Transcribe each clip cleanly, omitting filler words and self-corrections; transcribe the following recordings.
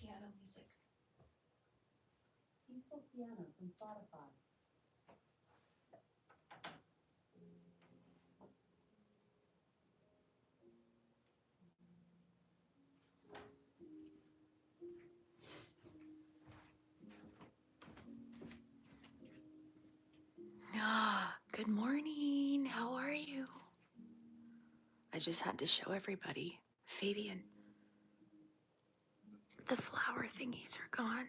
piano music. Peaceful piano from Spotify. Ah, good morning. How are you? I just had to show everybody. Fabian, the flower thingies are gone.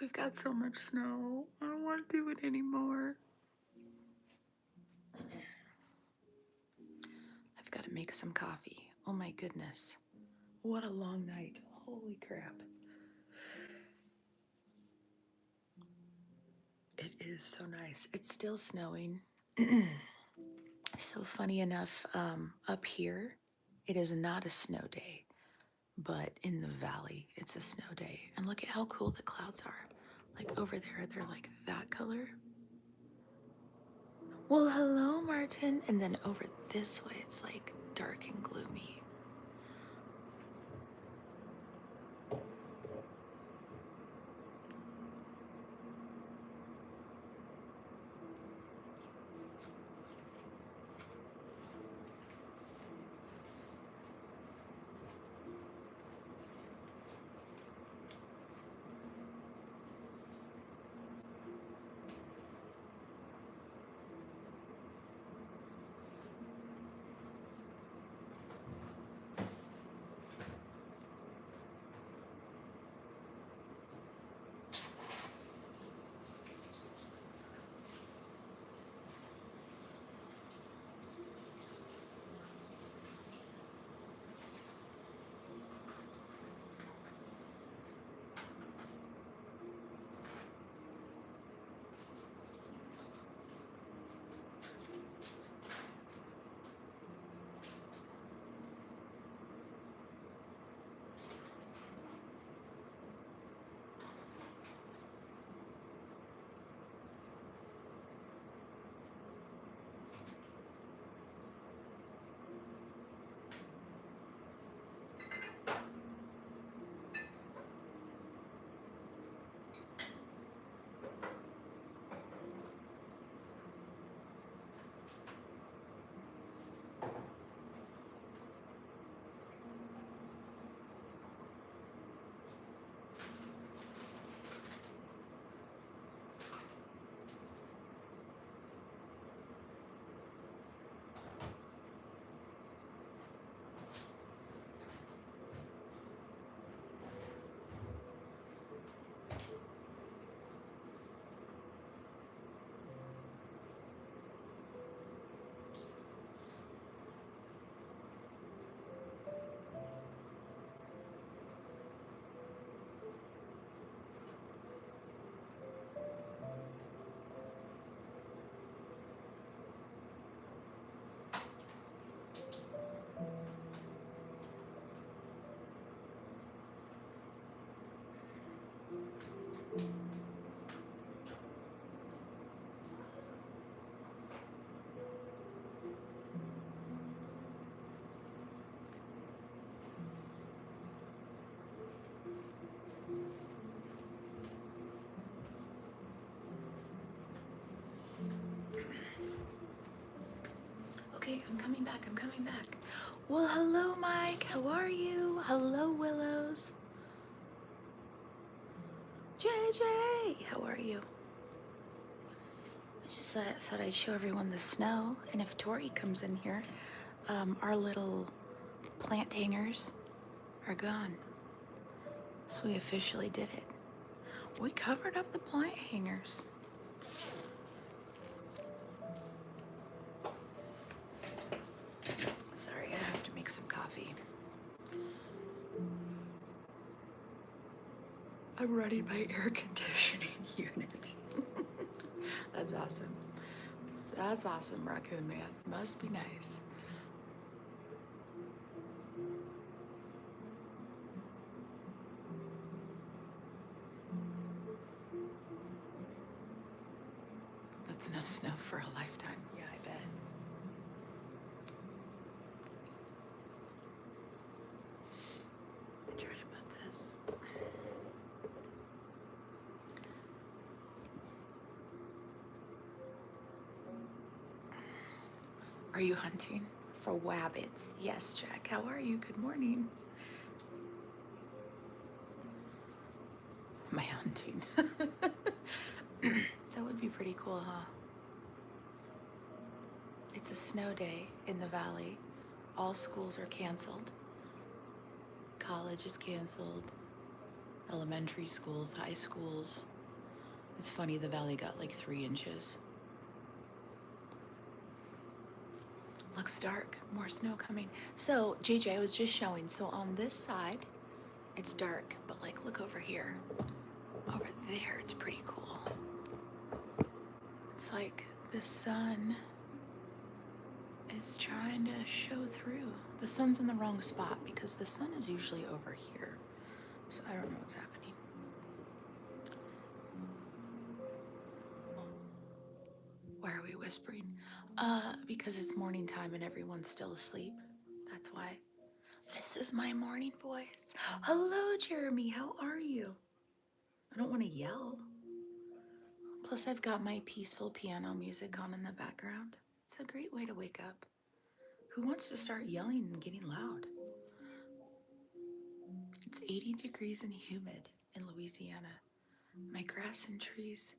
We've got so much snow. I don't want to do it anymore. I've got to make some coffee. Oh my goodness. What a long night. Holy crap. It is so nice. It's still snowing. So funny enough, up here, it is not a snow day, but in the valley, it's a snow day. And look at how cool the clouds are. Like over there, they're like that color. Well, hello, Martin. And then over this way, it's like dark and gloomy. Okay, I'm coming back. I'm coming back. Well, hello, Mike. How are you? Hello, Willows. JJ, how are you? I just thought I'd show everyone the snow. And if Tori comes in here, our little plant hangers are gone. So we officially did it. We covered up the plant hangers. Sorry, I have to make some coffee. I'm running my air conditioning unit. That's awesome. That's awesome, Raccoon Man. Must be nice. That's enough snow for a lifetime. Yeah, I bet. Are you hunting for wabbits? Yes, Jack. How are you? Good morning. My hunting. That would be pretty cool, huh? It's a snow day in the valley. All schools are canceled. College is canceled. Elementary schools, high schools. It's funny, the valley got like 3 inches. Looks dark. More snow coming. So, JJ, I was just showing. So, on this side, it's dark, but like, look over here. Over there, it's pretty cool. It's like the sun is trying to show through. The sun's in the wrong spot because the sun is usually over here. So, I don't know what's happening. Why are we whispering? Because it's morning time and everyone's still asleep. That's why. This is my morning voice. Hello, Jeremy. How are you? I don't want to yell. Plus, I've got my peaceful piano music on in the background. It's a great way to wake up. Who wants to start yelling and getting loud? It's 80 degrees and humid in Louisiana. My grass and trees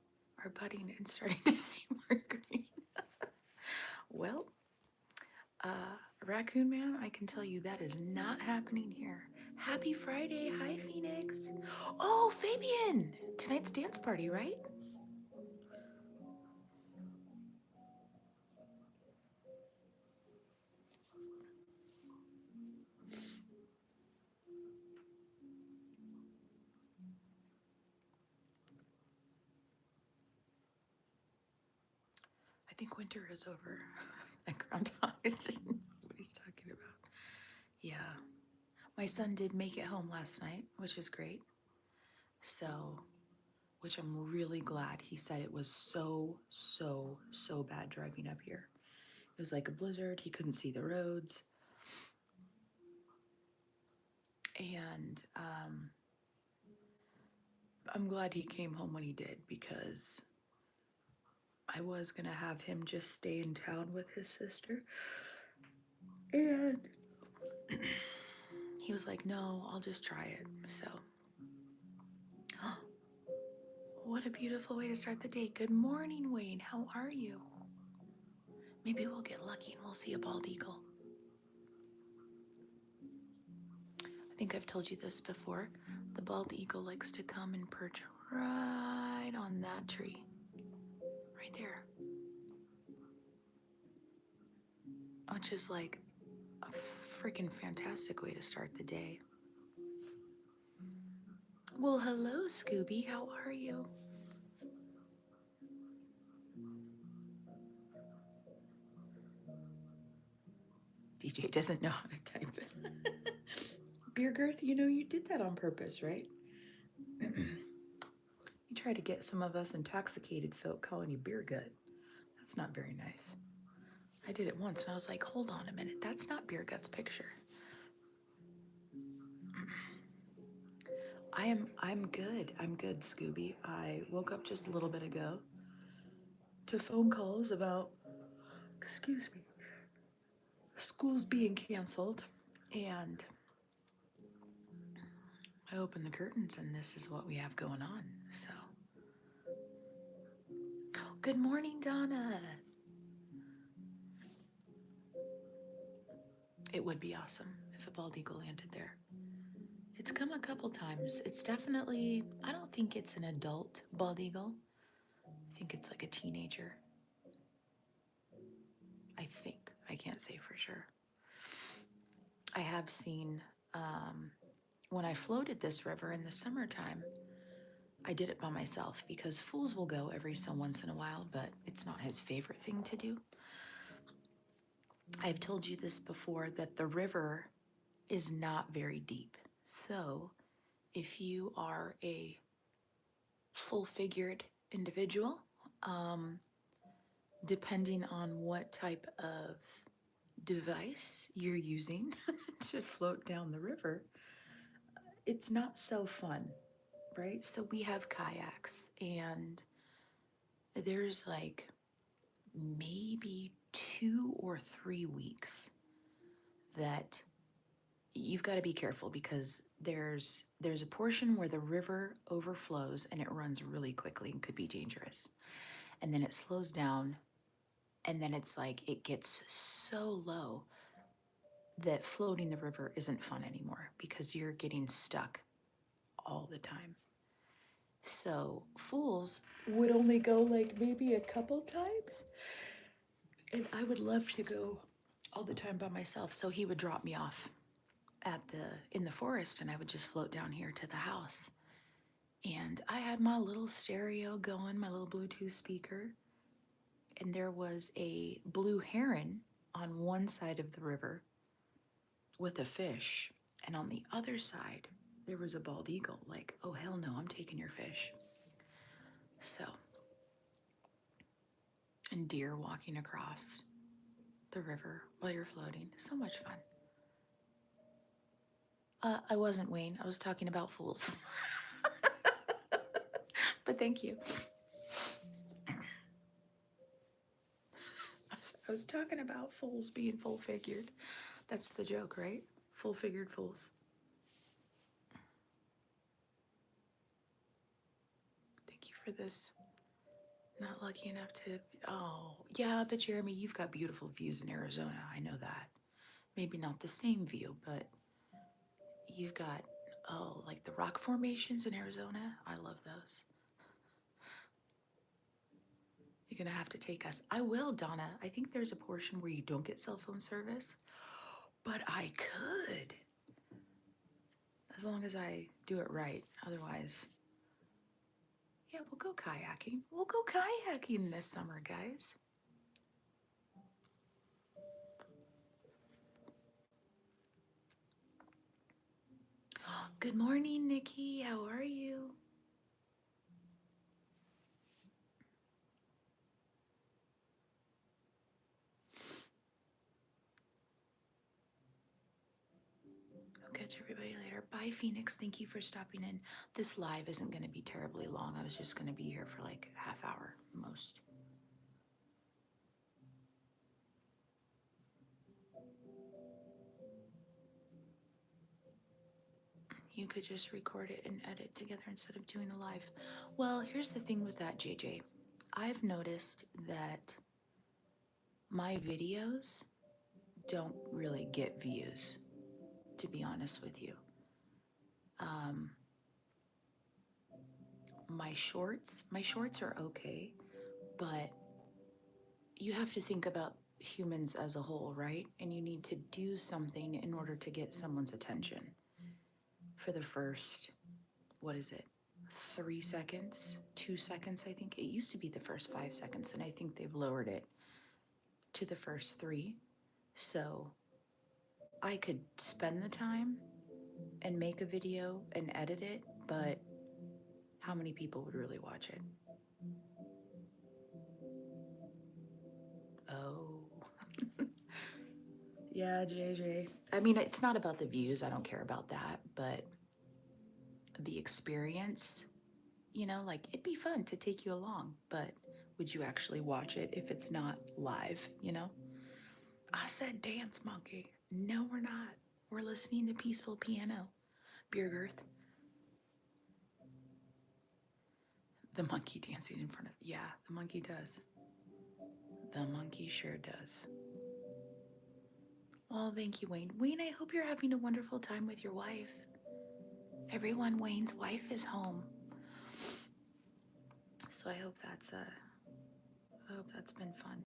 are budding and starting to see more green. Well, Raccoon Man, I can tell you that is not happening here. Happy Friday. Hi, Phoenix. Oh, Fabian. Tonight's dance party, right? I think winter is over. And Groundhog is what he's talking about. Yeah. My son did make it home last night, which is great. So, which I'm really glad. He said it was so bad driving up here. It was like a blizzard. He couldn't see the roads. And I'm glad he came home when he did because I was going to have him just stay in town with his sister. And he was like, no, I'll just try it. So, what a beautiful way to start the day. Good morning, Wayne. How are you? Maybe we'll get lucky and we'll see a bald eagle. I think I've told you this before. The bald eagle likes to come and perch right on that tree. Right there. Which is like a freaking fantastic way to start the day. Well, hello, Scooby. How are you? DJ doesn't know how to type it. Beer Girth, you know you did that on purpose, right? You try to get some of us intoxicated folk calling you beer gut. That's not very nice. I did it once and I was like, hold on a minute, that's not Beer Gut's picture. I'm good. I'm good, Scooby. I woke up just a little bit ago to phone calls about, excuse me, schools being canceled, and I opened the curtains and this is what we have going on. So, good morning, Donna. It would be awesome if a bald eagle landed there. It's come a couple times. It's definitely, I don't think it's an adult bald eagle. I think it's like a teenager. I think. I can't say for sure. I have seen, when I floated this river in the summertime, I did it by myself because Fools will go every so once in a while, but it's not his favorite thing to do. I've told you this before that the river is not very deep. So if you are a full-figured individual, depending on what type of device you're using to float down the river, it's not so fun, right? So we have kayaks, and there's like maybe 2 or 3 weeks that you've got to be careful because there's a portion where the river overflows and it runs really quickly and could be dangerous. And then it slows down, and then it's like it gets so low that floating the river isn't fun anymore because you're getting stuck all the time. So Fools would only go like maybe a couple times, and I would love to go all the time by myself. So he would drop me off at the in the forest, and I would just float down here to the house. And I had my little stereo going, my little Bluetooth speaker, and there was a blue heron on one side of the river with a fish, and on the other side there was a bald eagle. Like, oh hell no, I'm taking your fish. So, and deer walking across the river while you're floating. So much fun. I wasn't, Wayne. I was talking about fools. But thank you. I was talking about fools being full figured. That's the joke, right? Full figured fools. Thank you for this. Not lucky enough to. Oh, yeah, but Jeremy, you've got beautiful views in Arizona. I know that. Maybe not the same view, but you've got, oh, like the rock formations in Arizona. I love those. You're gonna have to take us. I will, Donna. I think there's a portion where you don't get cell phone service, but I could. As long as I do it right. Otherwise, yeah, we'll go kayaking. We'll go kayaking this summer, guys. Good morning, Nikki. How are you? I'll catch everybody later. Bye, Phoenix. Thank you for stopping in. This live isn't going to be terribly long. I was just going to be here for like a half hour most. You could just record it and edit together instead of doing a live. Well, here's the thing with that, JJ. I've noticed that my videos don't really get views, to be honest with you. Um, my shorts are okay, but you have to think about humans as a whole, right? And you need to do something in order to get someone's attention for the first, what is it, 3 seconds, 2 seconds, I think. It used to be the first 5 seconds, and I think they've lowered it to the first three. So I could spend the time and make a video and edit it, but how many people would really watch it? Oh. Yeah, JJ. I mean, it's not about the views. I don't care about that, but the experience, like it'd be fun to take you along, but would you actually watch it if it's not live? I said dance monkey. No, we're not. We're listening to peaceful piano. Beer girth. The monkey dancing in front of. Yeah, the monkey does. The monkey sure does. Well, thank you, Wayne. Wayne, I hope you're having a wonderful time with your wife. Everyone, Wayne's wife is home. So I hope that's been fun.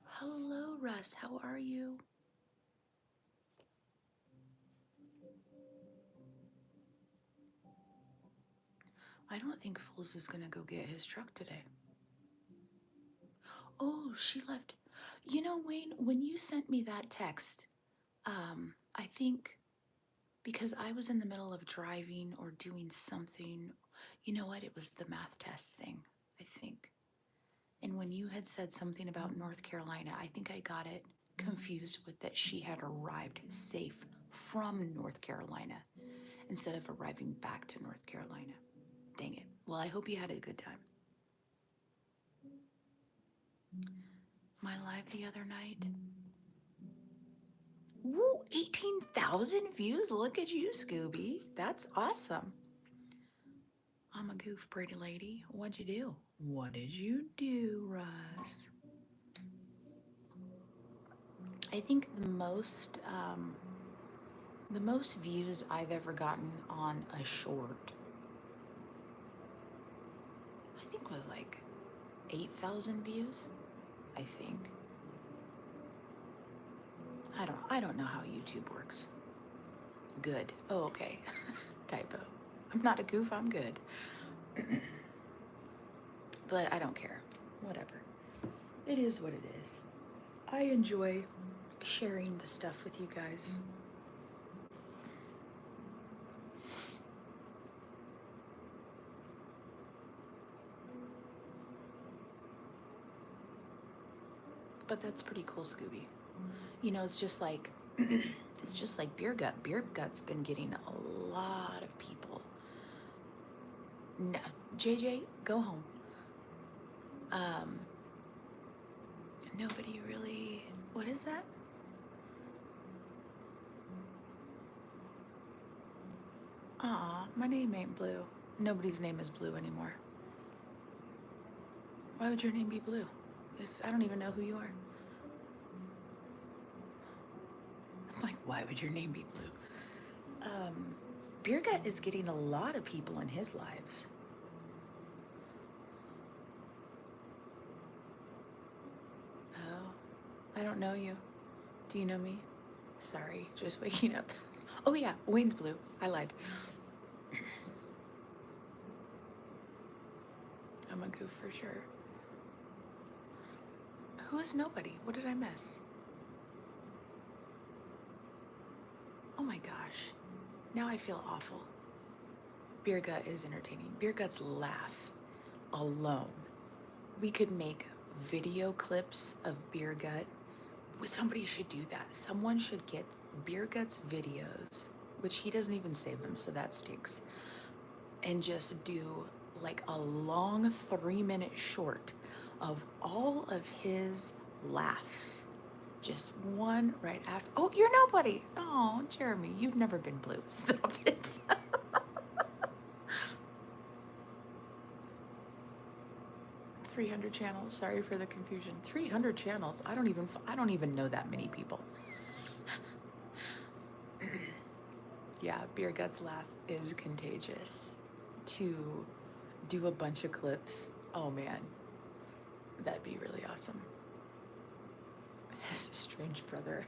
Hello, Russ. How are you? I don't think Fools is gonna go get his truck today. Oh, she left. Wayne, when you sent me that text, I think because I was in the middle of driving or doing something, you know what? It was the math test thing, I think. And when you had said something about North Carolina, I think I got it confused with that she had arrived safe from North Carolina instead of arriving back to North Carolina. Dang it. Well, I hope you had a good time. My live the other night. Woo, 18,000 views. Look at you, Scooby. That's awesome. I'm a goof, pretty lady. What'd you do? What did you do, Russ? I think the most views I've ever gotten on a short, I think was like 8,000 views. I think. I don't know how YouTube works. Good. Oh, okay. Typo. I'm not a goof, I'm good. But I don't care. Whatever. It is what it is. I enjoy sharing the stuff with you guys. But that's pretty cool, Scooby. You know, it's just like it's just like Beer Gut. Beer Gut's been getting a lot of people. No, JJ, go home. Um, Nobody really. What is that? Aw, my name ain't Blue. Nobody's name is Blue anymore. Why would your name be Blue? I don't even know who you are. I'm like, why would your name be Blue? Beer Gut is getting a lot of people in his lives. Oh, I don't know you. Do you know me? Sorry, just waking up. Oh yeah, Wayne's Blue. I lied. I'm a goof for sure. Who is nobody? What did I miss? Oh my gosh. Now I feel awful. Beer Gut is entertaining. Beer Gut's laugh alone. We could make video clips of Beer Gut. Somebody should do that. Someone should get Beer Gut's videos, which he doesn't even save them, so that stinks, and just do like a long 3-minute short of all of his laughs. Just one right after. Oh, you're nobody. Oh, Jeremy, you've never been Blue. Stop it. 300 channels. Sorry for the confusion. 300 channels. I don't even know that many people. Yeah, Beer Guts laugh is contagious. To do a bunch of clips. Oh man, that'd be really awesome. His strange brother.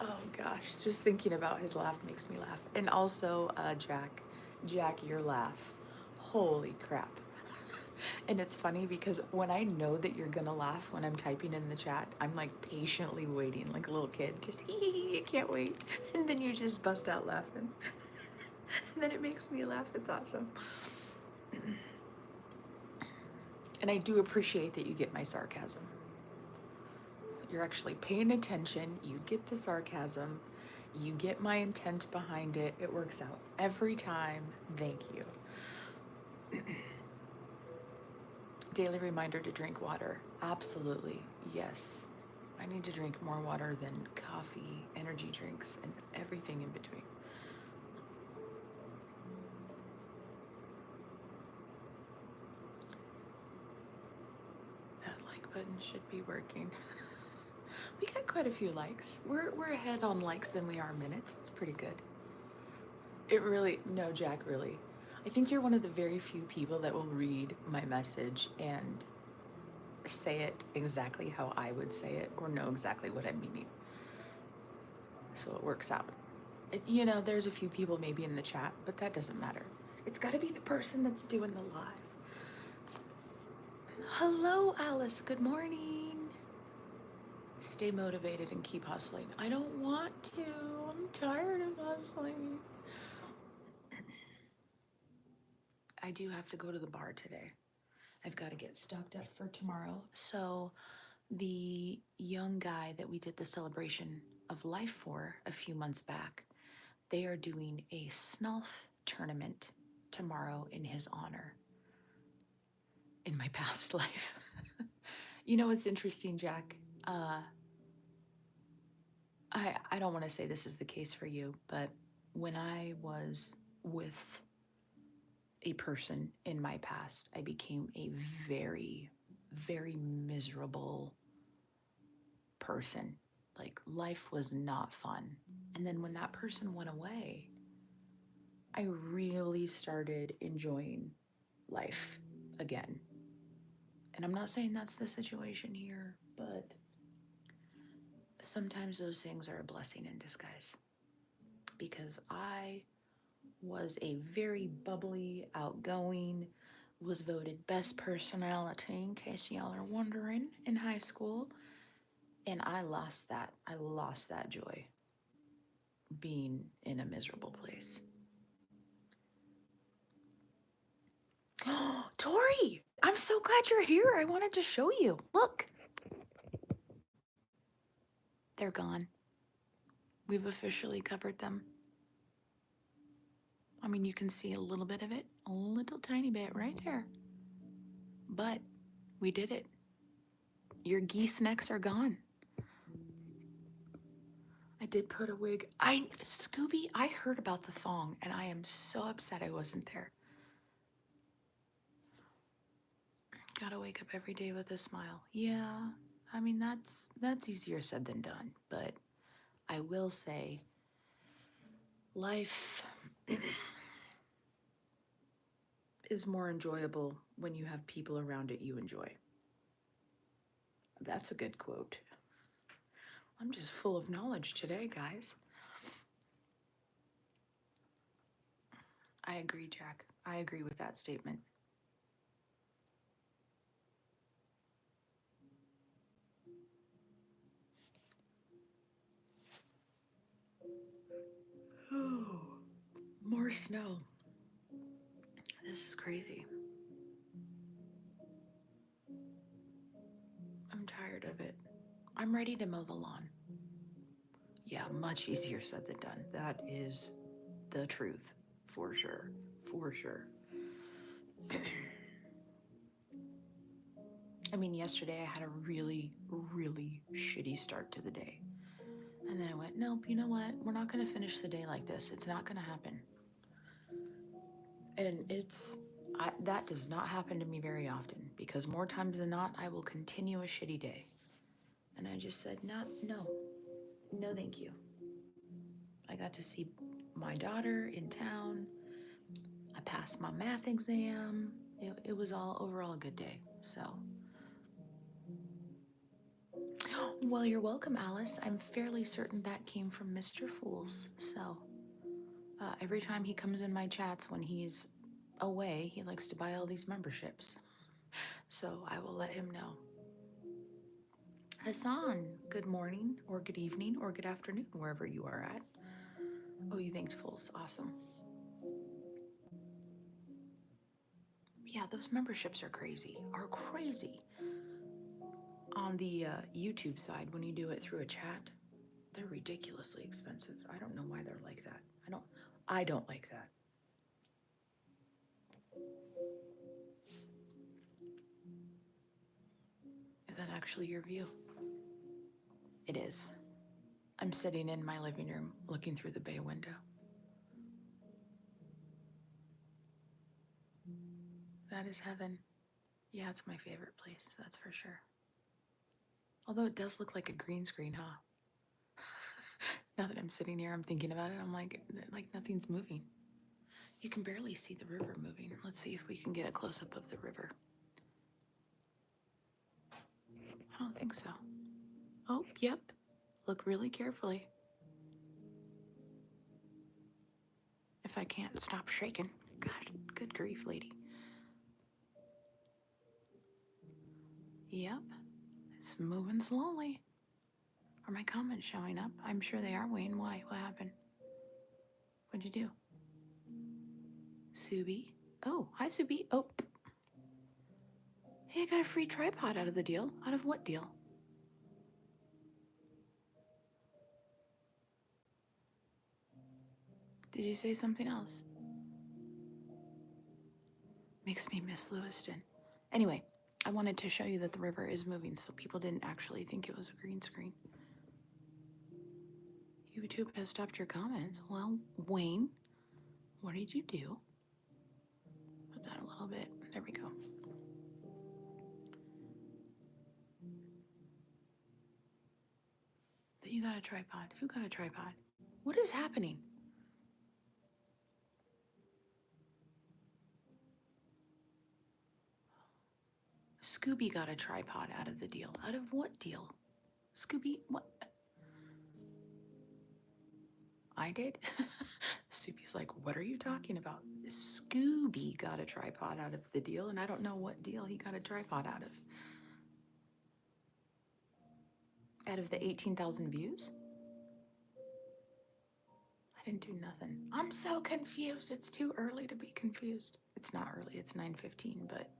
Oh gosh, just thinking about his laugh makes me laugh. And also, Jack, your laugh. Holy crap. And it's funny because when I know that you're gonna laugh when I'm typing in the chat, I'm like patiently waiting like a little kid, just hee hee hee, I can't wait. And then you just bust out laughing. And then it makes me laugh. It's awesome. And I do appreciate that you get my sarcasm. You're actually paying attention, you get the sarcasm, you get my intent behind it. It works out every time. Thank you. Daily reminder to drink water. Absolutely, yes. I need to drink more water than coffee, energy drinks, and everything in between. That like button should be working. We got quite a few likes. We're ahead on likes than we are minutes. It's pretty good. It really, no, Jack, really. I think you're one of the very few people that will read my message and say it exactly how I would say it or know exactly what I'm meaning. So it works out. You know, there's a few people maybe in the chat, but that doesn't matter. It's got to be the person that's doing the live. Hello, Alice. Good morning. Stay motivated and keep hustling. I don't want to. I'm tired of hustling. I do have to go to the bar today. I've got to get stocked up for tomorrow. So The young guy that we did the celebration of life for a few months back, they are doing a snulf tournament tomorrow in his honor in my past life. You know what's interesting, Jack? Uh, I don't want to say this is the case for you, but when I was with a person in my past, I became a very, very miserable person. Like, life was not fun. And then when that person went away, I really started enjoying life again. And I'm not saying that's the situation here, but sometimes those things are a blessing in disguise. Because I was a very bubbly, outgoing, was voted best personality, in case y'all are wondering, in high school. And I lost that. I lost that joy being in a miserable place. Oh, Tori, I'm so glad you're here. I wanted to show you. Look, they're gone. We've officially covered them. I mean, you can see a little bit of it, a little tiny bit right there. But we did it. Your geese necks are gone. I did put a wig. Scooby, I heard about the thong and I am so upset I wasn't there. Gotta wake up every day with a smile. Yeah, I mean that's easier said than done, but I will say life is more enjoyable when you have people around it you enjoy. That's a good quote. I'm just full of knowledge today, guys. I agree, Jack. I agree with that statement. Oh, more snow. This is crazy. I'm tired of it. I'm ready to mow the lawn. Yeah, much easier said than done. That is the truth. For sure. For sure. I mean, yesterday I had a really, really shitty start to the day. And then I went, nope, you know what? We're not going to finish the day like this. It's not going to happen. And that does not happen to me very often because more times than not, I will continue a shitty day. And I just said, no, thank you. I got to see my daughter in town. I passed my math exam. It was all overall a good day. So, well, you're welcome, Alice. I'm fairly certain that came from Mr. Fools. So, every time he comes in my chats when he's away, he likes to buy all these memberships. So, I will let him know. Hassan, good morning, or good evening, or good afternoon, wherever you are at. Oh, you thanked Fools. Awesome. Yeah, those memberships are crazy. Are crazy. On the YouTube side, when you do it through a chat, they're ridiculously expensive. I don't know why they're like that. I don't like that. Is that actually your view? It is. I'm sitting in my living room looking through the bay window. That is heaven. Yeah, it's my favorite place, that's for sure. Although it does look like a green screen, huh? Now that I'm sitting here, I'm thinking about it, I'm like nothing's moving. You can barely see the river moving. Let's see if we can get a close-up of the river. I don't think so. Oh, yep. Look really carefully. If I can't stop shaking. Gosh, good grief, lady. Yep. It's moving slowly. Are my comments showing up? I'm sure they are, Wayne. Why? What happened? What'd you do? Subi? Oh, hi, Subi. Oh. Hey, I got a free tripod out of the deal. Out of what deal? Did you say something else? Makes me miss Lewiston. Anyway, I wanted to show you that the river is moving so people didn't actually think it was a green screen. YouTube has stopped your comments. Well, Wayne, what did you do? Put that a little bit. There we go. That you got a tripod. Who got a tripod? What is happening? Scooby got a tripod out of the deal. Out of what deal? Scooby, what? I did? Scooby's like, what are you talking about? Scooby got a tripod out of the deal, and I don't know what deal he got a tripod out of. Out of the 18,000 views? I didn't do nothing. I'm so confused. It's too early to be confused. It's not early. It's 9:15, but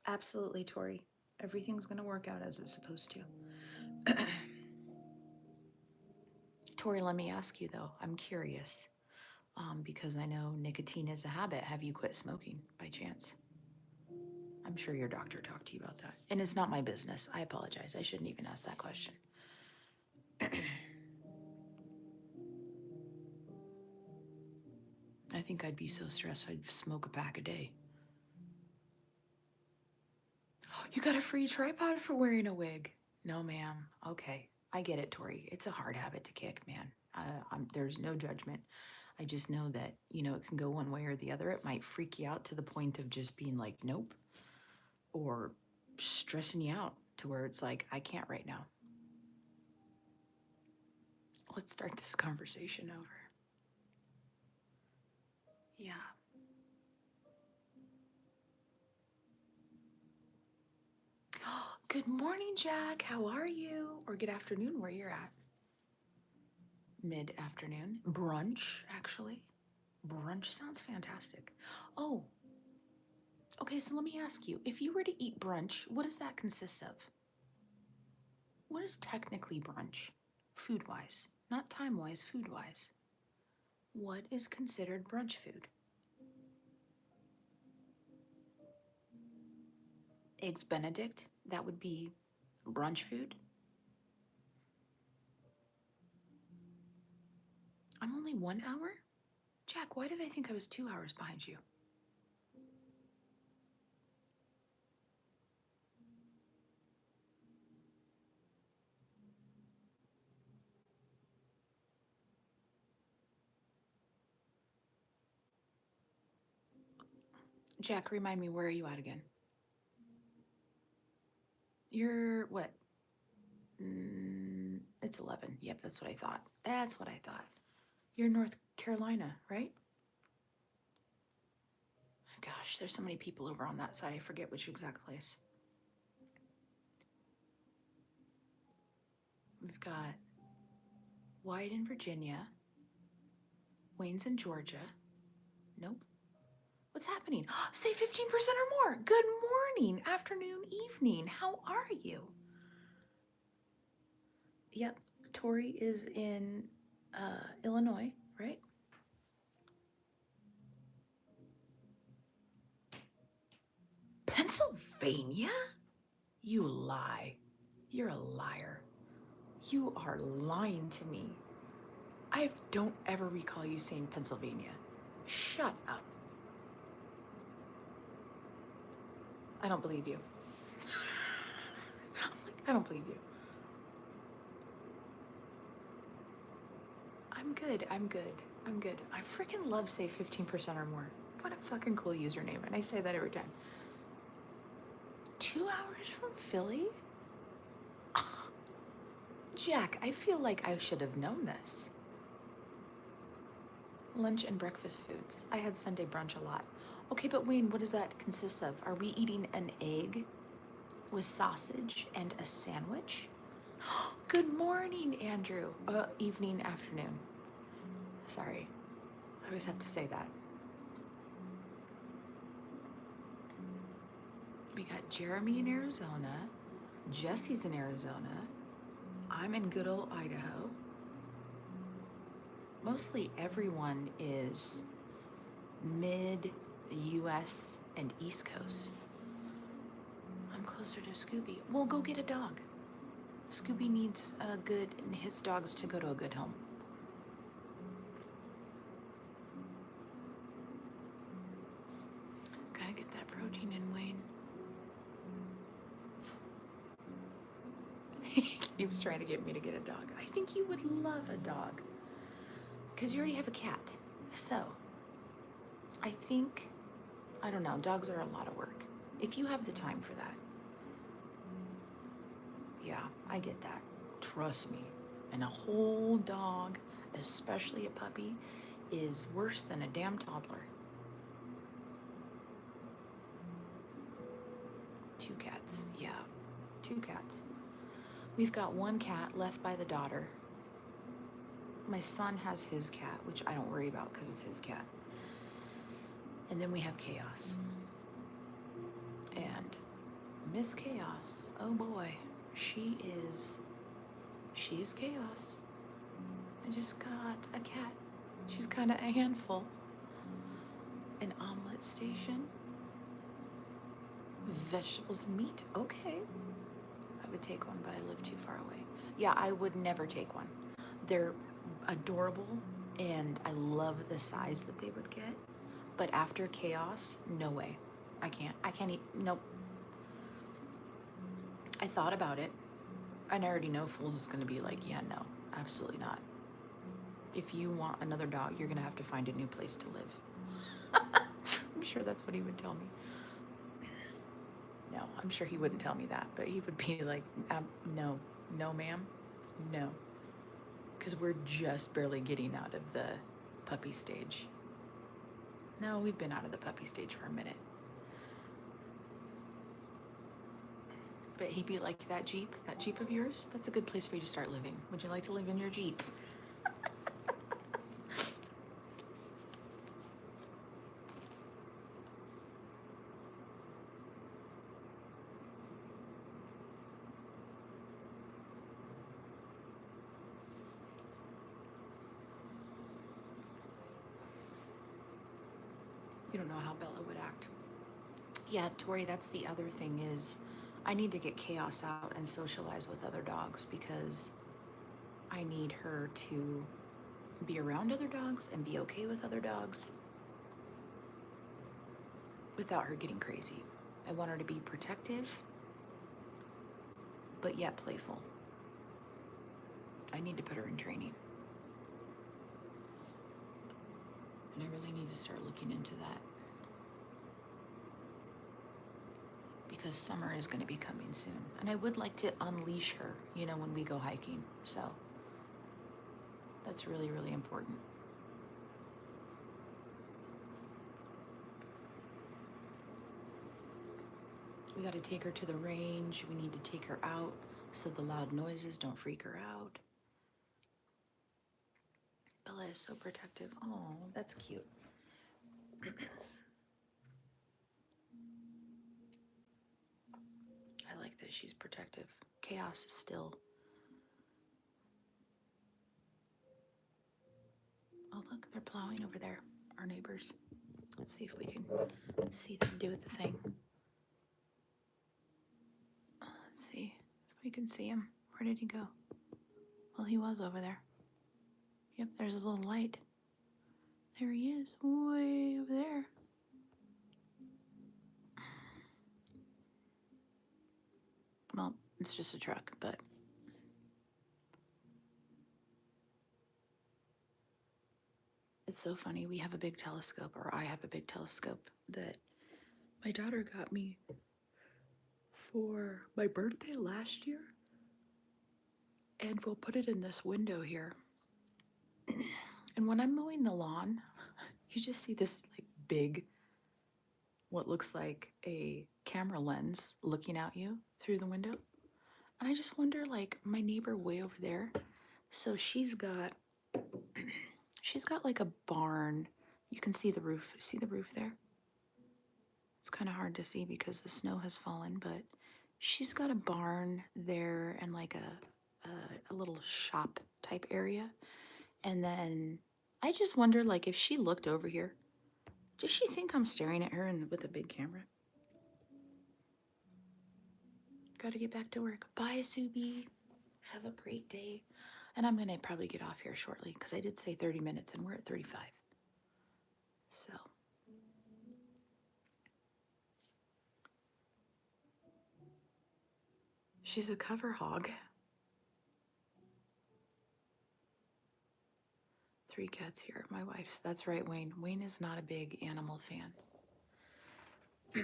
absolutely, Tori. Everything's going to work out as it's supposed to. Tori, let me ask you though. I'm curious because I know nicotine is a habit. Have you quit smoking by chance? I'm sure your doctor talked to you about that. And it's not my business. I apologize. I shouldn't even ask that question. I think I'd be so stressed I'd smoke a pack a day. You got a free tripod for wearing a wig? No, ma'am. Okay. I get it, Tori. It's a hard habit to kick, man. There's no judgment. I just know that, it can go one way or the other. It might freak you out to the point of just being like, nope, or stressing you out to where it's like, I can't right now. Let's start this conversation over. Yeah. Good morning, Jack. How are you? Or good afternoon, where you're at. Mid-afternoon. Brunch, actually. Brunch sounds fantastic. Oh, okay, so let me ask you, if you were to eat brunch, what does that consist of? What is technically brunch, food-wise? Not time-wise, food-wise. What is considered brunch food? Eggs Benedict, that would be brunch food. I'm only 1 hour? Jack, why did I think I was 2 hours behind you? Jack, remind me, where are you at again? You're what? It's 11. Yep, that's what I thought. That's what I thought. You're North Carolina, right? Gosh, there's so many people over on that side. I forget which exact place. We've got Wyatt in Virginia. Wayne's in Georgia. Nope. What's happening? Say 15% or more. Good morning, afternoon, evening. How are you? Yep, Tori is in Illinois, right? Pennsylvania? You lie. You're a liar. You are lying to me. I don't ever recall you saying Pennsylvania. Shut up. I don't believe you. I don't believe you. I'm good. I freaking love say 15% or more. What a fucking cool username. And I say that every time. 2 hours from Philly? Jack, I feel like I should have known this. Lunch and breakfast foods. I had Sunday brunch a lot. Okay, but Wayne, what does that consist of? Are we eating an egg with sausage and a sandwich? Good morning, Andrew. Evening, afternoon. Sorry, I always have to say that. We got Jeremy in Arizona. Jesse's in Arizona. I'm in good old Idaho. Mostly everyone is mid US and East Coast. I'm closer to Scooby. Well, go get a dog. Scooby needs a good, and his dogs to go to a good home. Gotta get that protein in, Wayne. He was trying to get me to get a dog. I think you would love a dog because you already have a cat. So, I think, I don't know, dogs are a lot of work. If you have the time for that, yeah, I get that. Trust me. And a whole dog, especially a puppy, is worse than a damn toddler. 2 cats, yeah, 2 cats. We've got 1 cat left by the daughter. My son has his cat, which I don't worry about because it's his cat. And then we have Chaos. And Miss Chaos, oh boy, she's chaos. I just got a cat. She's kind of a handful. An omelet station. Vegetables and meat. Okay. I would take one, but I live too far away. Yeah, I would never take one. They're adorable and I love the size that they would get. But after Chaos, no way. I can't eat. Nope. I thought about it. And I already know Fools is going to be like, yeah, no, absolutely not. If you want another dog, you're going to have to find a new place to live. I'm sure that's what he would tell me. No, I'm sure he wouldn't tell me that, but he would be like, no, no, ma'am, no. Because we're just barely getting out of the puppy stage. No, we've been out of the puppy stage for a minute. But he'd be like, that Jeep of yours, that's a good place for you to start living. Would you like to live in your Jeep? You don't know how Bella would act. Yeah, Tori, that's the other thing is I need to get Chaos out and socialize with other dogs because I need her to be around other dogs and be okay with other dogs without her getting crazy. I want her to be protective, but yet playful. I need to put her in training. And I really need to start looking into that. Because summer is going to be coming soon. And I would like to unleash her, when we go hiking. So that's really, really important. We got to take her to the range. We need to take her out so the loud noises don't freak her out. Bella is so protective. Oh, that's cute. I like that she's protective. Chaos is still. Oh, look, they're plowing over there, our neighbors. Let's see if we can see them do the thing. Let's see if we can see him. Where did he go? Well, he was over there. Yep, there's his little light. There he is, way over there. Well, it's just a truck, but it's so funny. We have a big telescope, or I have a big telescope that my daughter got me for my birthday last year. And we'll put it in this window here. And when I'm mowing the lawn, you just see this like big, what looks like a camera lens looking at you through the window. And I just wonder, like, my neighbor way over there, so she's got like a barn. You can see the roof. See the roof there? It's kind of hard to see because the snow has fallen, but she's got a barn there and like a little shop type area. And then I just wonder, like, if she looked over here, does she think I'm staring at her with a big camera? Gotta get back to work. Bye, Subi. Have a great day. And I'm gonna probably get off here shortly because I did say 30 minutes and we're at 35. So. She's a cover hog. 3 cats here. My wife's. That's right, Wayne. Wayne is not a big animal fan. The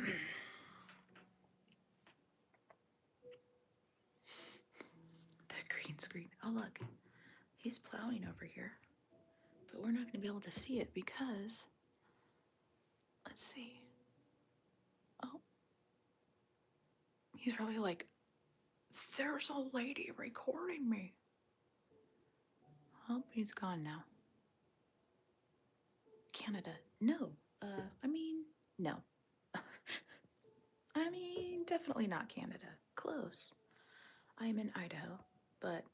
green screen. Oh, look. He's plowing over here. But we're not going to be able to see it because. Let's see. Oh. He's probably like, there's a lady recording me. Oh, he's gone now. Canada. No. No. Definitely not Canada. Close. I'm in Idaho, but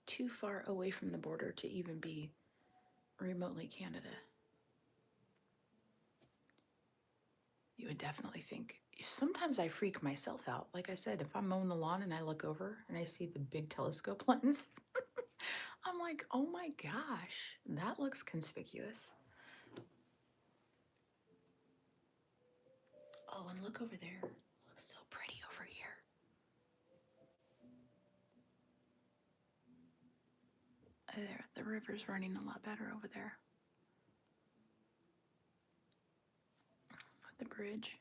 too far away from the border to even be remotely Canada. You would definitely think. Sometimes I freak myself out. Like I said, if I'm mowing the lawn and I look over and I see the big telescope lens, I'm like, oh my gosh, that looks conspicuous. Oh, and look over there. It looks so pretty over here. There, the river's running a lot better over there. With the bridge.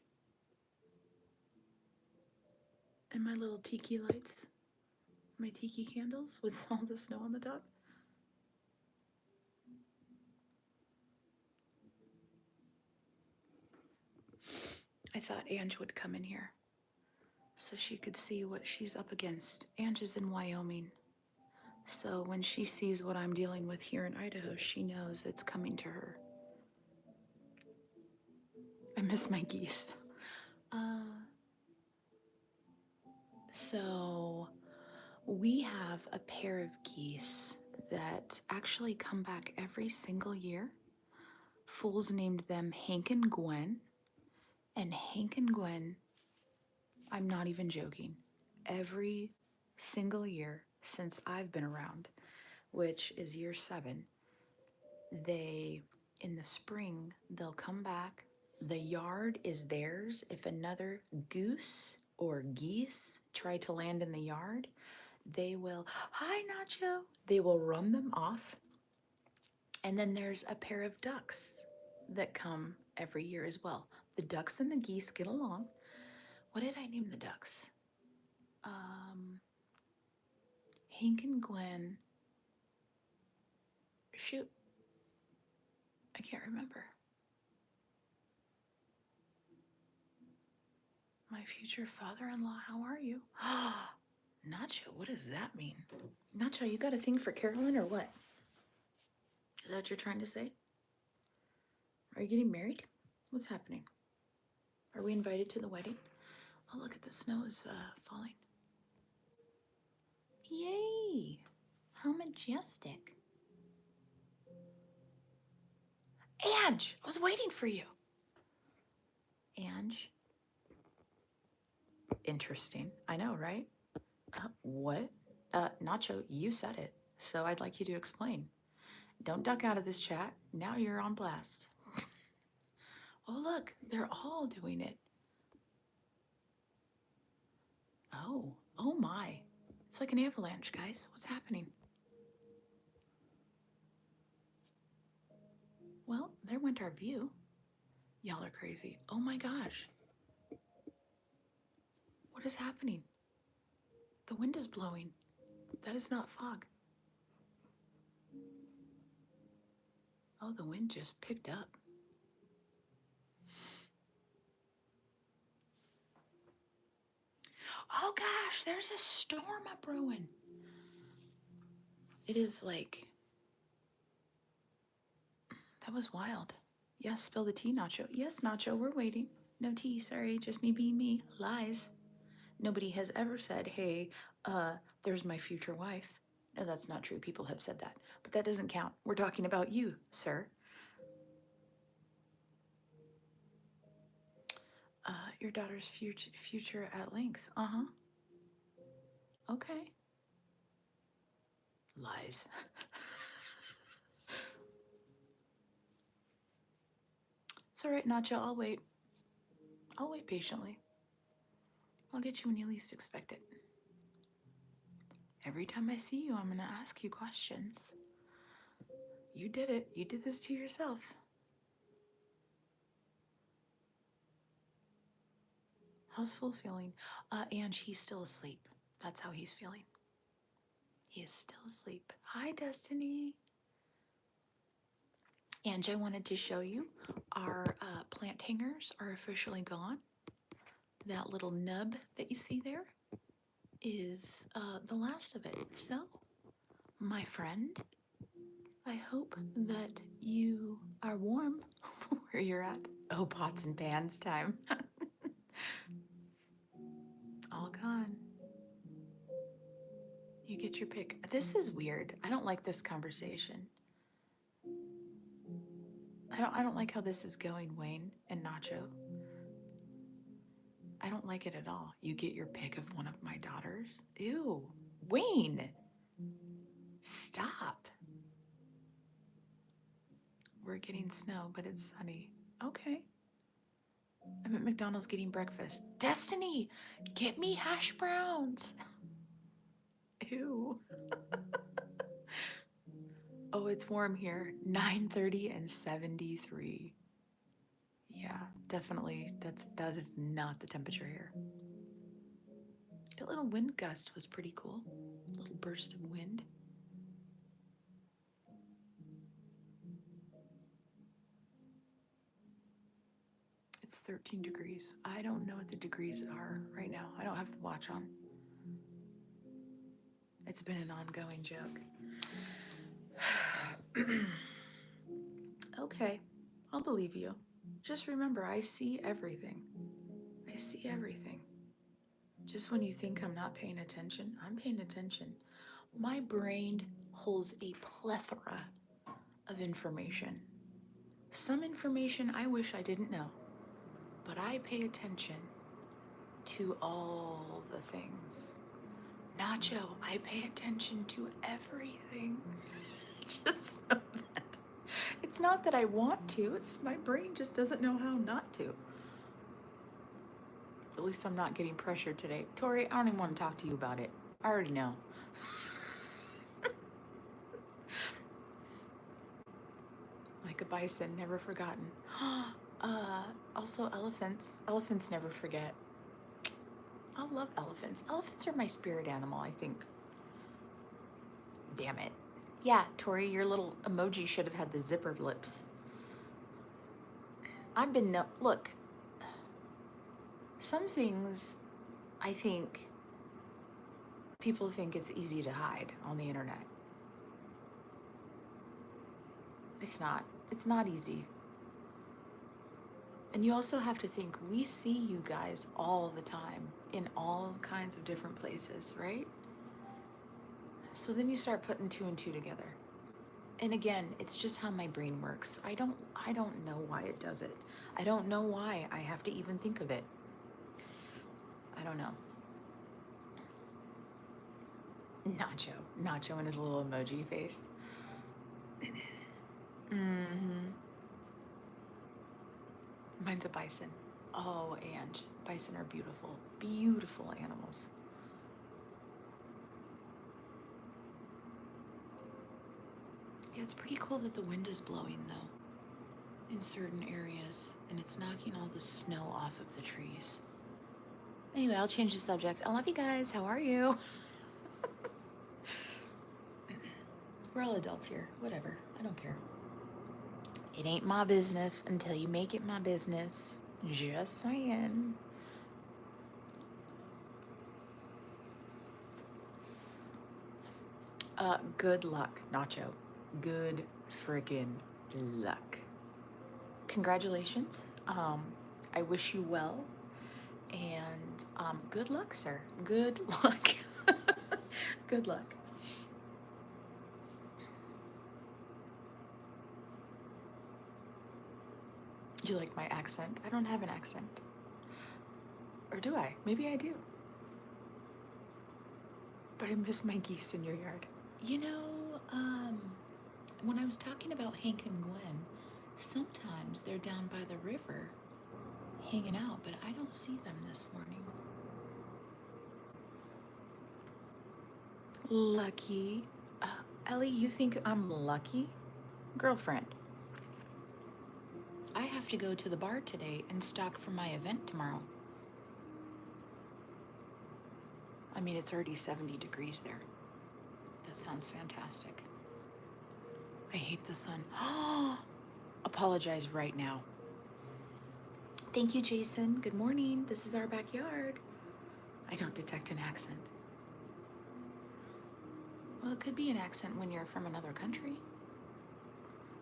And my little tiki lights. My tiki candles with all the snow on the top. I thought Ange would come in here so she could see what she's up against. Ange is in Wyoming. So when she sees what I'm dealing with here in Idaho, she knows it's coming to her. I miss my geese. So we have a pair of geese that actually come back every single year. Fools named them Hank and Gwen. And Hank and Gwen, I'm not even joking, every single year since I've been around, which is year 7, in the spring, they'll come back. The yard is theirs. If another goose or geese try to land in the yard, they will, hi Nacho, they will run them off. And then there's a pair of ducks that come every year as well. The ducks and the geese get along. What did I name the ducks? Hank and Gwen. Shoot. I can't remember. My future father-in-law, how are you? Nacho, what does that mean? Nacho, you got a thing for Carolyn or what? Is that what you're trying to say? Are you getting married? What's happening? Are we invited to the wedding? Oh, look at the snow is falling. Yay! How majestic. Ange, I was waiting for you. Ange. Interesting. I know, right? What? Nacho, you said it, so I'd like you to explain. Don't duck out of this chat. Now you're on blast. Oh, look, they're all doing it. Oh my. It's like an avalanche, guys. What's happening? Well, there went our view. Y'all are crazy. Oh my gosh. What is happening? The wind is blowing. That is not fog. Oh, the wind just picked up. Oh gosh, there's a storm up brewing. It is like, that was wild. Yes, spill the tea, Nacho. Yes, Nacho, we're waiting. No tea, sorry, just me being me. Lies. Nobody has ever said, hey, there's my future wife. No, that's not true. People have said that, but that doesn't count. We're talking about you, sir. Your daughter's future at length. Uh huh. Okay. Lies. It's all right, Nacho. I'll wait. I'll wait patiently. I'll get you when you least expect it. Every time I see you, I'm going to ask you questions. You did it. You did this to yourself. How's Phil feeling? And he's still asleep. That's how he's feeling. He is still asleep. Hi, Destiny. Angie, I wanted to show you our plant hangers are officially gone. That little nub that you see there is the last of it. So, my friend, I hope that you are warm where you're at. Oh, pots and pans time. All gone. You get your pick. This is weird. I don't like this conversation. I don't like how this is going, Wayne and Nacho. I don't like it at all. You get your pick of one of my daughters? Ew. Wayne! Stop. We're getting snow, but it's sunny. Okay. I'm at McDonald's getting breakfast. Destiny, get me hash browns. Ew. Oh, it's warm here. 9:30 and 73. Yeah, definitely. That is not the temperature here. That little wind gust was pretty cool. Little burst of wind. It's 13 degrees. I don't know what the degrees are right now. I don't have the watch on. It's been an ongoing joke. Okay, I'll believe you. Just remember, I see everything. I see everything. Just when you think I'm not paying attention, I'm paying attention. My brain holds a plethora of information. Some information I wish I didn't know, but I pay attention to all the things. Nacho, I pay attention to everything. Just know that. It's not that I want to, it's my brain just doesn't know how not to. At least I'm not getting pressured today. Tori, I don't even want to talk to you about it. I already know. Like a bison, never forgotten. Also elephants. Elephants never forget. I love elephants. Elephants are my spirit animal, I think. Damn it. Yeah, Tori, your little emoji should have had the zippered lips. Look, some things I think people think it's easy to hide on the internet. It's not. It's not easy. And you also have to think we see you guys all the time in all kinds of different places, right? So then you start putting two and two together. And again, it's just how my brain works. I don't know why it does it. I don't know why I have to even think of it. I don't know. Nacho and his little emoji face. Mm-hmm. Mine's a bison. Oh, and bison are beautiful, beautiful animals. Yeah, it's pretty cool that the wind is blowing though in certain areas and it's knocking all the snow off of the trees. Anyway, I'll change the subject. I love you guys. How are you? We're all adults here. Whatever. I don't care. It ain't my business until you make it my business. Just saying. Good luck, Nacho. Good friggin' luck. Congratulations. I wish you well. And good luck, sir. Good luck. Good luck. Do you like my accent? I don't have an accent. Or do I? Maybe I do. But I miss my geese in your yard. You know, when I was talking about Hank and Gwen, sometimes they're down by the river hanging out, but I don't see them this morning. Lucky. Ellie, you think I'm lucky? Girlfriend, I have to go to the bar today and stock for my event tomorrow. I mean, it's already 70 degrees there. That sounds fantastic. I hate the sun. Apologize right now. Thank you, Jason. Good morning. This is our backyard. I don't detect an accent. Well, it could be an accent when you're from another country.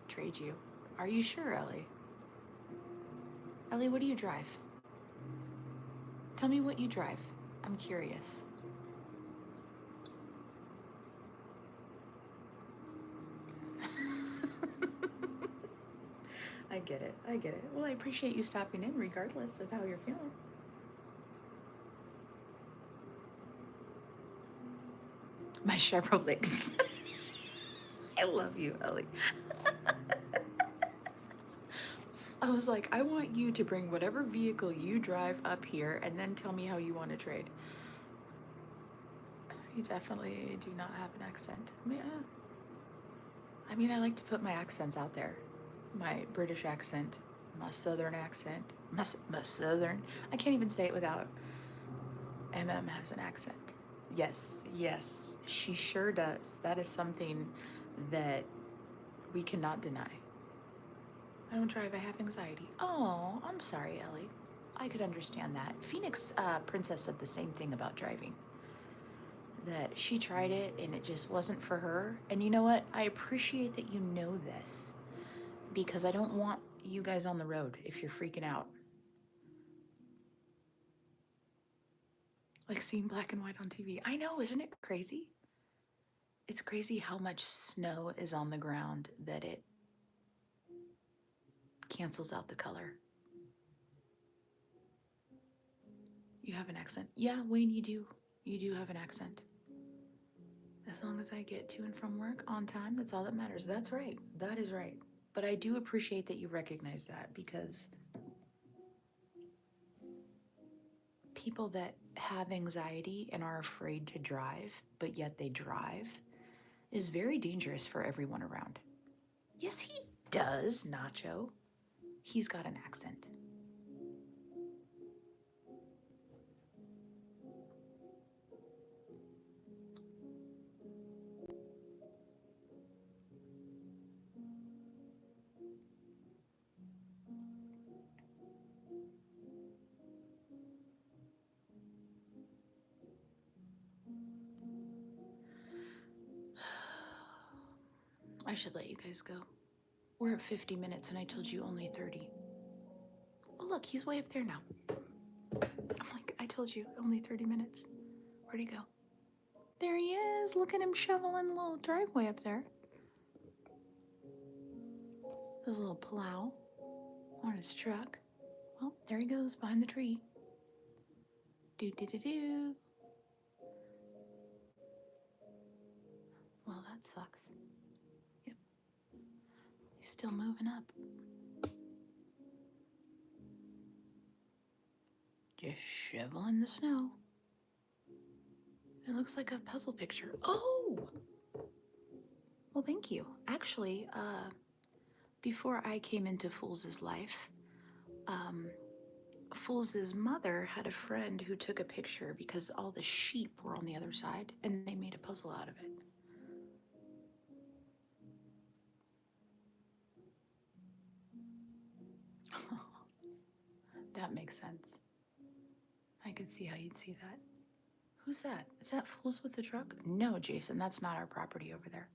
Trade you. Are you sure, Ellie? Ellie, what do you drive? Tell me what you drive. I'm curious. I get it. I get it. Well, I appreciate you stopping in regardless of how you're feeling. My Chevrolets. I love you, Ellie. I was like, I want you to bring whatever vehicle you drive up here and then tell me how you want to trade. You definitely do not have an accent. I mean, I like to put my accents out there. My British accent, my Southern accent, my Southern. I can't even say it without. Has an accent. Yes, yes, she sure does. That is something that we cannot deny. I don't drive, I have anxiety. Oh, I'm sorry, Ellie. I could understand that. Phoenix Princess said the same thing about driving. That she tried it and it just wasn't for her. And you know what? I appreciate that you know this because I don't want you guys on the road if you're freaking out. Like seeing black and white on TV. I know, isn't it crazy? It's crazy how much snow is on the ground that it cancels out the color. You have an accent. Yeah, Wayne, you do. You do have an accent. As long as I get to and from work on time, that's all that matters. That's right. That is right. But I do appreciate that you recognize that because people that have anxiety and are afraid to drive, but yet they drive, is very dangerous for everyone around. Yes, he does, Nacho. He's got an accent. I should let you guys go. We're at 50 minutes and I told you only 30. Oh, look, he's way up there now. I'm like, I told you only 30 minutes. Where'd he go? There he is. Look at him shoveling the little driveway up there. His little plow on his truck. Well, there he goes behind the tree. Do do do do. Well, that sucks. Yep. He's still moving up. Just shoveling the snow. It looks like a puzzle picture. Oh! Well, thank you. Actually, before I came into Fool's life, Fool's mother had a friend who took a picture because all the sheep were on the other side, and they made a puzzle out of it. That makes sense. I could see how you'd see that. Who's that? Is that Fools with the truck? No, Jason, that's not our property over there.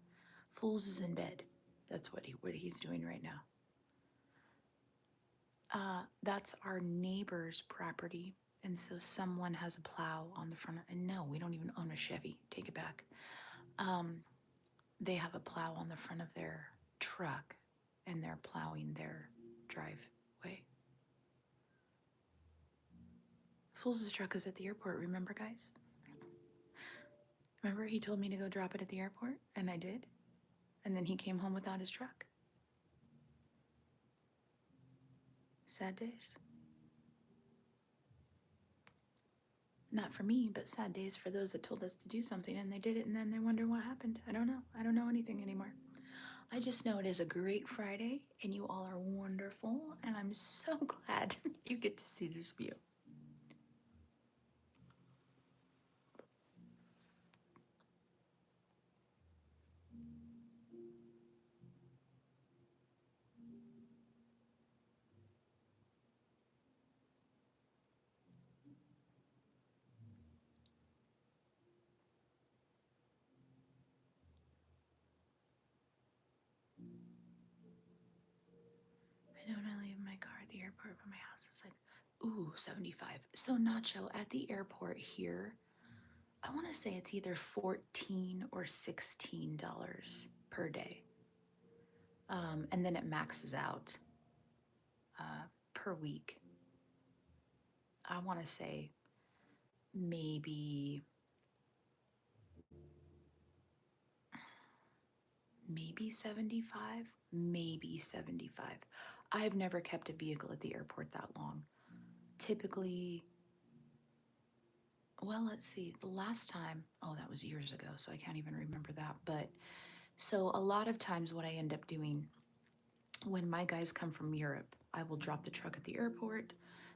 Fools is in bed. That's what he's doing right now. That's our neighbor's property. And so someone has a plow on the front. And no, we don't even own a Chevy. Take it back. Um, they have a plow on the front of their truck and they're plowing their driveway. Fool's truck is at the airport, remember, guys? Remember he told me to go drop it at the airport? And I did. And then he came home without his truck. Sad days. Not for me, but sad days for those that told us to do something and they did it and then they wonder what happened. I don't know. I don't know anything anymore. I just know it is a great Friday and you all are wonderful and I'm so glad you get to see this view. I know when I leave my car at the airport, but my house is like, ooh, 75. So Nacho, at the airport here, I want to say it's either $14 or $16 per day. And then it maxes out per week. I want to say maybe maybe 75, maybe 75. I've never kept a vehicle at the airport that long. Typically, well, let's see, the last time, oh, that was years ago, so I can't even remember that. But so a lot of times, what I end up doing when my guys come from Europe, I will drop the truck at the airport.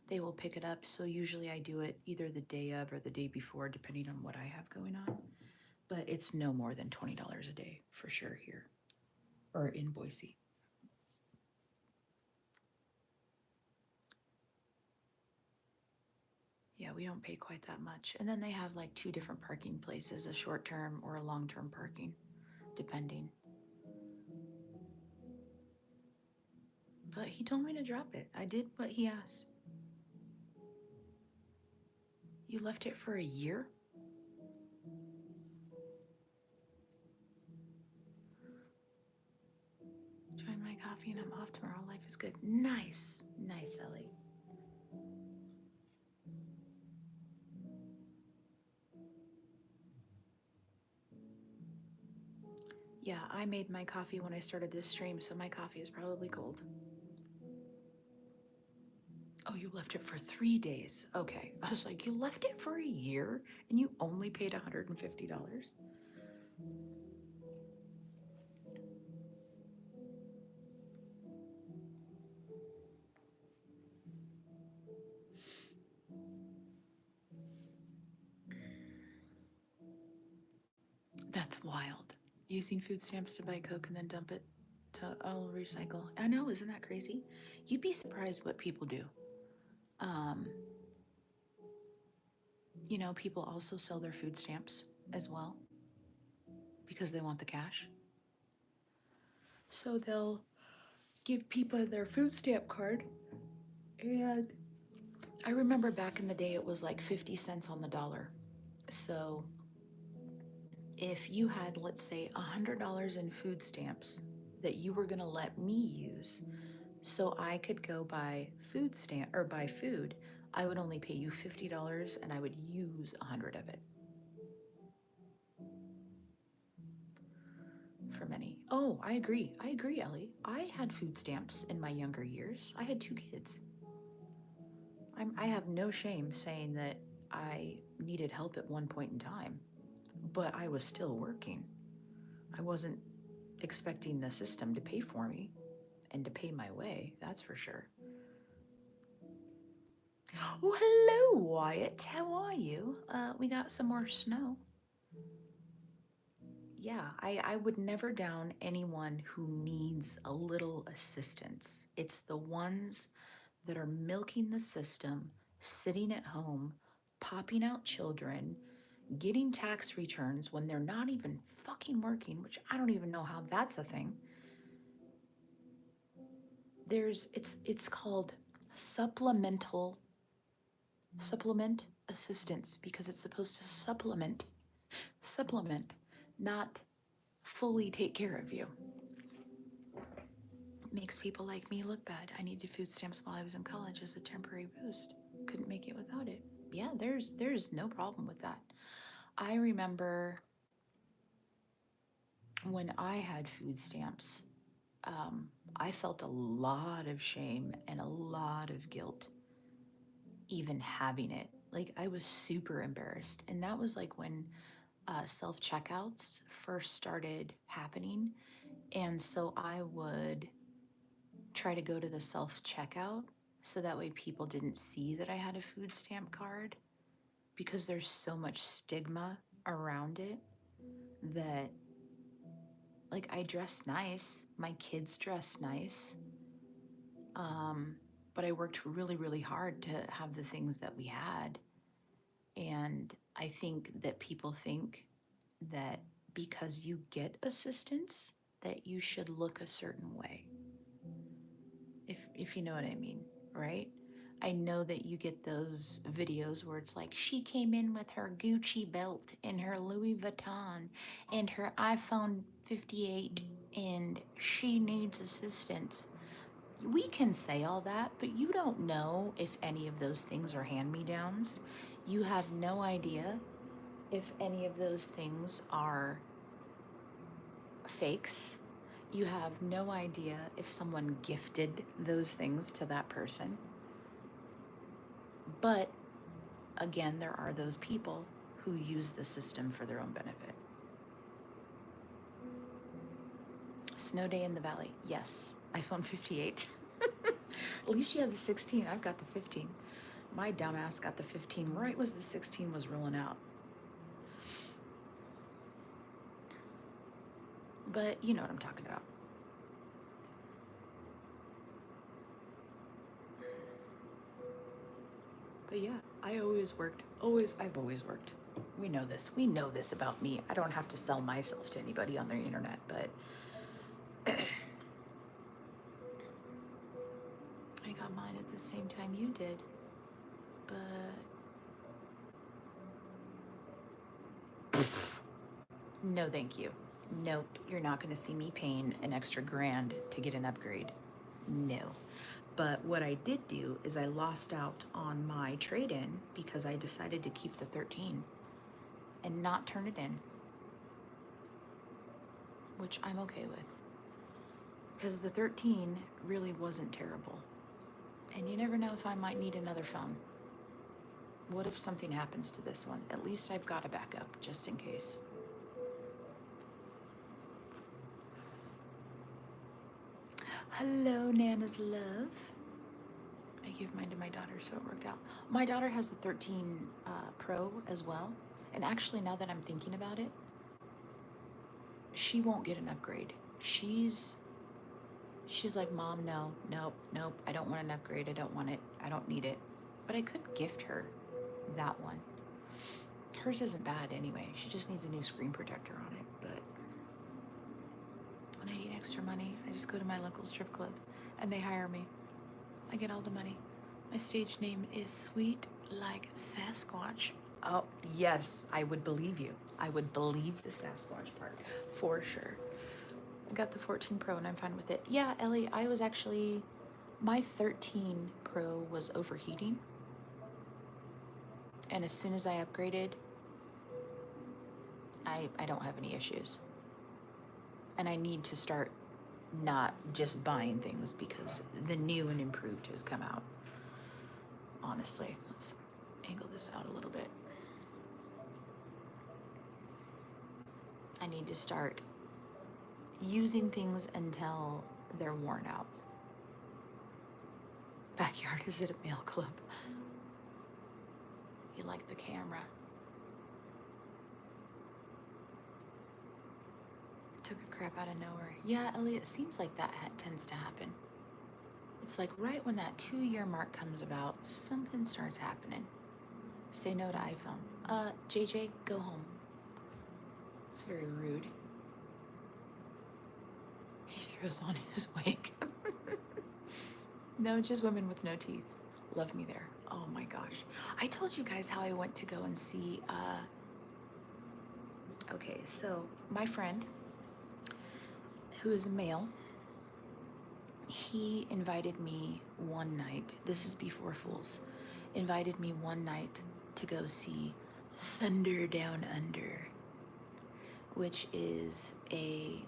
They will pick it up. So usually I do it either the day of or the day before, depending on what I have going on. But it's no more than $20 a day for sure here or in Boise. Yeah, we don't pay quite that much. And then they have like two different parking places, a short term or a long term parking, depending. But he told me to drop it. I did what he asked. You left it for a year? Join my coffee and I'm off tomorrow. Life is good. Nice. Nice, Ellie. Yeah, I made my coffee when I started this stream, so my coffee is probably cold. Oh, you left it for 3 days. Okay. I was like, you left it for a year and you only paid $150? That's wild. Using food stamps to buy Coke and then dump it to recycle. I know, isn't that crazy? You'd be surprised what people do. Um, people also sell their food stamps as well because they want the cash. So they'll give people their food stamp card. And I remember back in the day, it was like 50 cents on the dollar. So if you had, let's say, $100 in food stamps that you were going to let me use so I could go buy food stamp or buy food, I would only pay you $50 and I would use 100 of it for many. Oh, I agree. I agree, Ellie. I had food stamps in my younger years. I had two kids. I have no shame saying that I needed help at one point in time, but I was still working. I wasn't expecting the system to pay for me and to pay my way, that's for sure. Oh, hello, Wyatt. How are you? We got some more snow. Yeah, I would never down anyone who needs a little assistance. It's the ones that are milking the system, sitting at home, popping out children, getting tax returns when they're not even fucking working, which I don't even know how that's a thing. It's called supplemental Supplement assistance, because it's supposed to supplement, not fully take care of you. Makes people like me look bad. I needed food stamps while I was in college as a temporary boost. Couldn't make it without it. Yeah, there's no problem with that. I remember when I had food stamps, I felt a lot of shame and a lot of guilt even having it. Like, I was super embarrassed. And that was like when self checkouts first started happening. And so I would try to go to the self checkout so that way people didn't see that I had a food stamp card, because there's so much stigma around it that, like, I dress nice, my kids dress nice, but I worked really, really hard to have the things that we had. And I think that people think that because you get assistance, that you should look a certain way. If you know what I mean, right? I know that you get those videos where it's like, she came in with her Gucci belt and her Louis Vuitton and her iPhone 58 and she needs assistance. We can say all that, but you don't know if any of those things are hand me downs. You have no idea if any of those things are fakes. You have no idea if someone gifted those things to that person. But again, there are those people who use the system for their own benefit. Snow day in the valley. Yes. iPhone 58. At least you have the 16. I've got the 15. My dumbass got the 15 right as the 16 was rolling out. But you know what I'm talking about. But yeah, I always worked. I've always worked. We know this. We know this about me. I don't have to sell myself to anybody on the internet, but I got mine at the same time you did. But no, thank you. Nope, you're not going to see me paying an extra grand to get an upgrade. No. But what I did do is I lost out on my trade in because I decided to keep the 13 and not turn it in, which I'm okay with. Because the 13 really wasn't terrible. And you never know if I might need another phone. What if something happens to this one? At least I've got a backup just in case. Hello, Nana's love. I gave mine to my daughter, so it worked out. My daughter has the 13 Pro as well. And actually, now that I'm thinking about it, she won't get an upgrade. She's like, Mom, no, nope, I don't want an upgrade. I don't want it. I don't need it. But I could gift her that one. Hers isn't bad anyway. She just needs a new screen protector on it. But when I need extra money, I just go to my local strip club and they hire me. I get all the money. My stage name is Sweet Like Sasquatch. Oh, yes, I would believe you. I would believe the Sasquatch part for sure. I got the 14 Pro and I'm fine with it. Yeah, Ellie, I was actually, my 13 Pro was overheating. And as soon as I upgraded, I don't have any issues. And I need to start not just buying things because the new and improved has come out. Honestly, let's angle this out a little bit. I need to start using things until they're worn out. Backyard is at a mail club. You like the camera. Took a crap out of nowhere. Yeah, Elliot, it seems like that tends to happen. It's like right when that 2-year mark comes about, something starts happening. Say no to iPhone. JJ, go home. It's very rude. He throws on his wig. No, just women with no teeth. Love me there. Oh my gosh. I told you guys how I went to go and see. Okay, so my friend, who is a male, he invited me one night. This is before Fools. Invited me one night to go see Thunder Down Under, which is a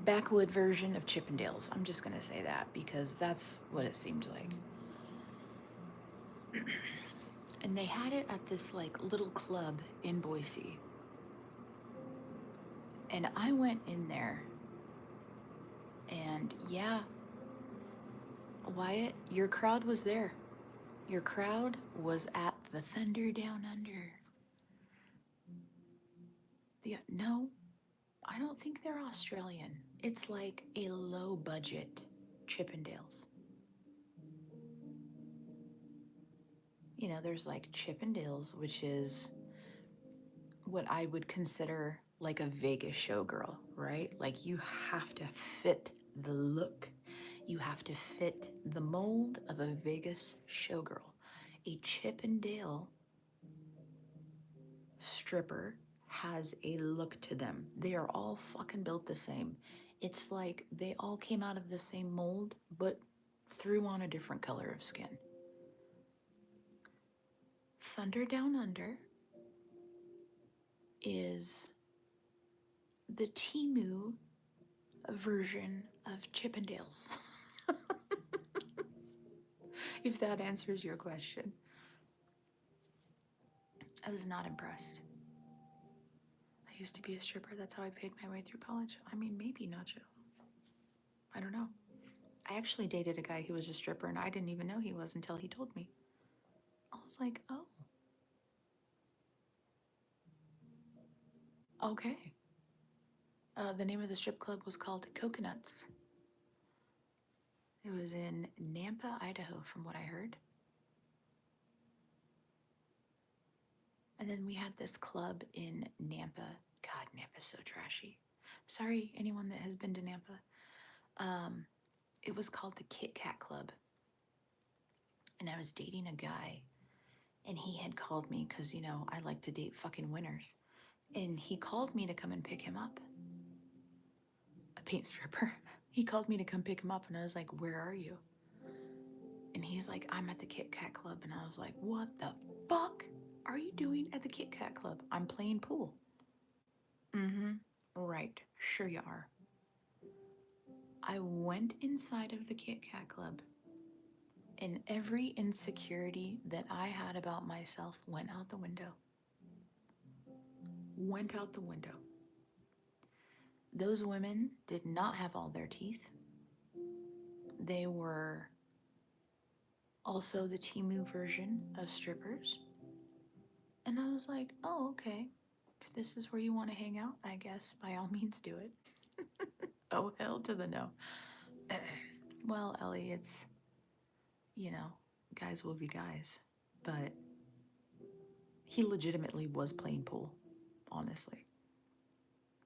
backwood version of Chippendales. I'm just gonna say that because that's what it seemed like. And they had it at this like little club in Boise. And I went in there, and yeah, Wyatt, your crowd was there. Your crowd was at the Thunder Down Under. No, I don't think they're Australian. It's like a low budget Chippendales. You know, there's like Chippendales, which is what I would consider like a Vegas showgirl, right? Like you have to fit the look, you have to fit the mold of a Vegas showgirl. A Chippendale stripper has a look to them. They are all fucking built the same. It's like they all came out of the same mold, but threw on a different color of skin. Thunder Down Under is the Timu version of Chippendales. If that answers your question. I was not impressed. I used to be a stripper. That's how I paid my way through college. I mean, maybe Nacho. I don't know. I actually dated a guy who was a stripper, and I didn't even know he was until he told me. I was like, oh, okay. The name of the strip club was called Coconuts. It was in Nampa, Idaho, from what I heard. And then we had this club in Nampa. God, Nampa's so trashy. Sorry, anyone that has been to Nampa. It was called the Kit Kat Club. And I was dating a guy, and he had called me because, you know, I like to date fucking winners. And he called me to come and pick him up. A paint stripper. He called me to come pick him up, and I was like, where are you? And he's like, I'm at the Kit Kat Club. And I was like, what the fuck are you doing at the Kit Kat Club? I'm playing pool. Mm-hmm. Right. Sure you are. I went inside of the Kit Kat Club, and every insecurity that I had about myself went out the window. Went out the window. Those women did not have all their teeth. They were also the Timu version of strippers. And I was like, oh, okay. If this is where you want to hang out, I guess by all means do it. Oh, hell to the no. Well, Ellie, it's, you know, guys will be guys. But he legitimately was playing pool, honestly.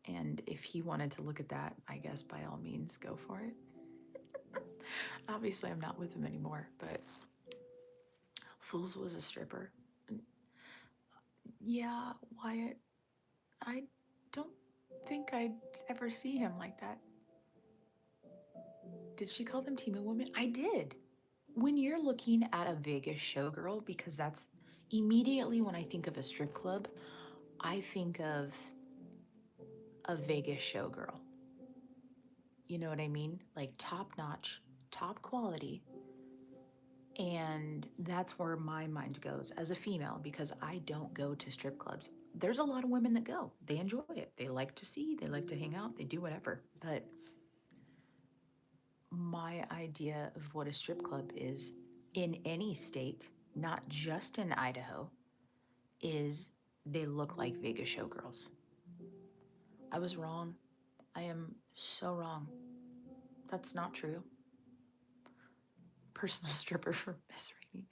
And if he wanted to look at that, I guess by all means, go for it. Obviously, I'm not with him anymore, but Fools was a stripper. Yeah, Wyatt, I don't think I'd ever see him like that. Did she call them Timu women? I did. When you're looking at a Vegas showgirl, because that's immediately when I think of a strip club, I think of a Vegas showgirl. You know what I mean? Like top notch, top quality. And that's where my mind goes as a female because I don't go to strip clubs. There's a lot of women that go. They enjoy it. They like to see, they like to hang out, they do whatever. But my idea of what a strip club is in any state, not just in Idaho, is they look like Vegas showgirls. I was wrong. I am so wrong. That's not true. Personal stripper for Miss Rainey.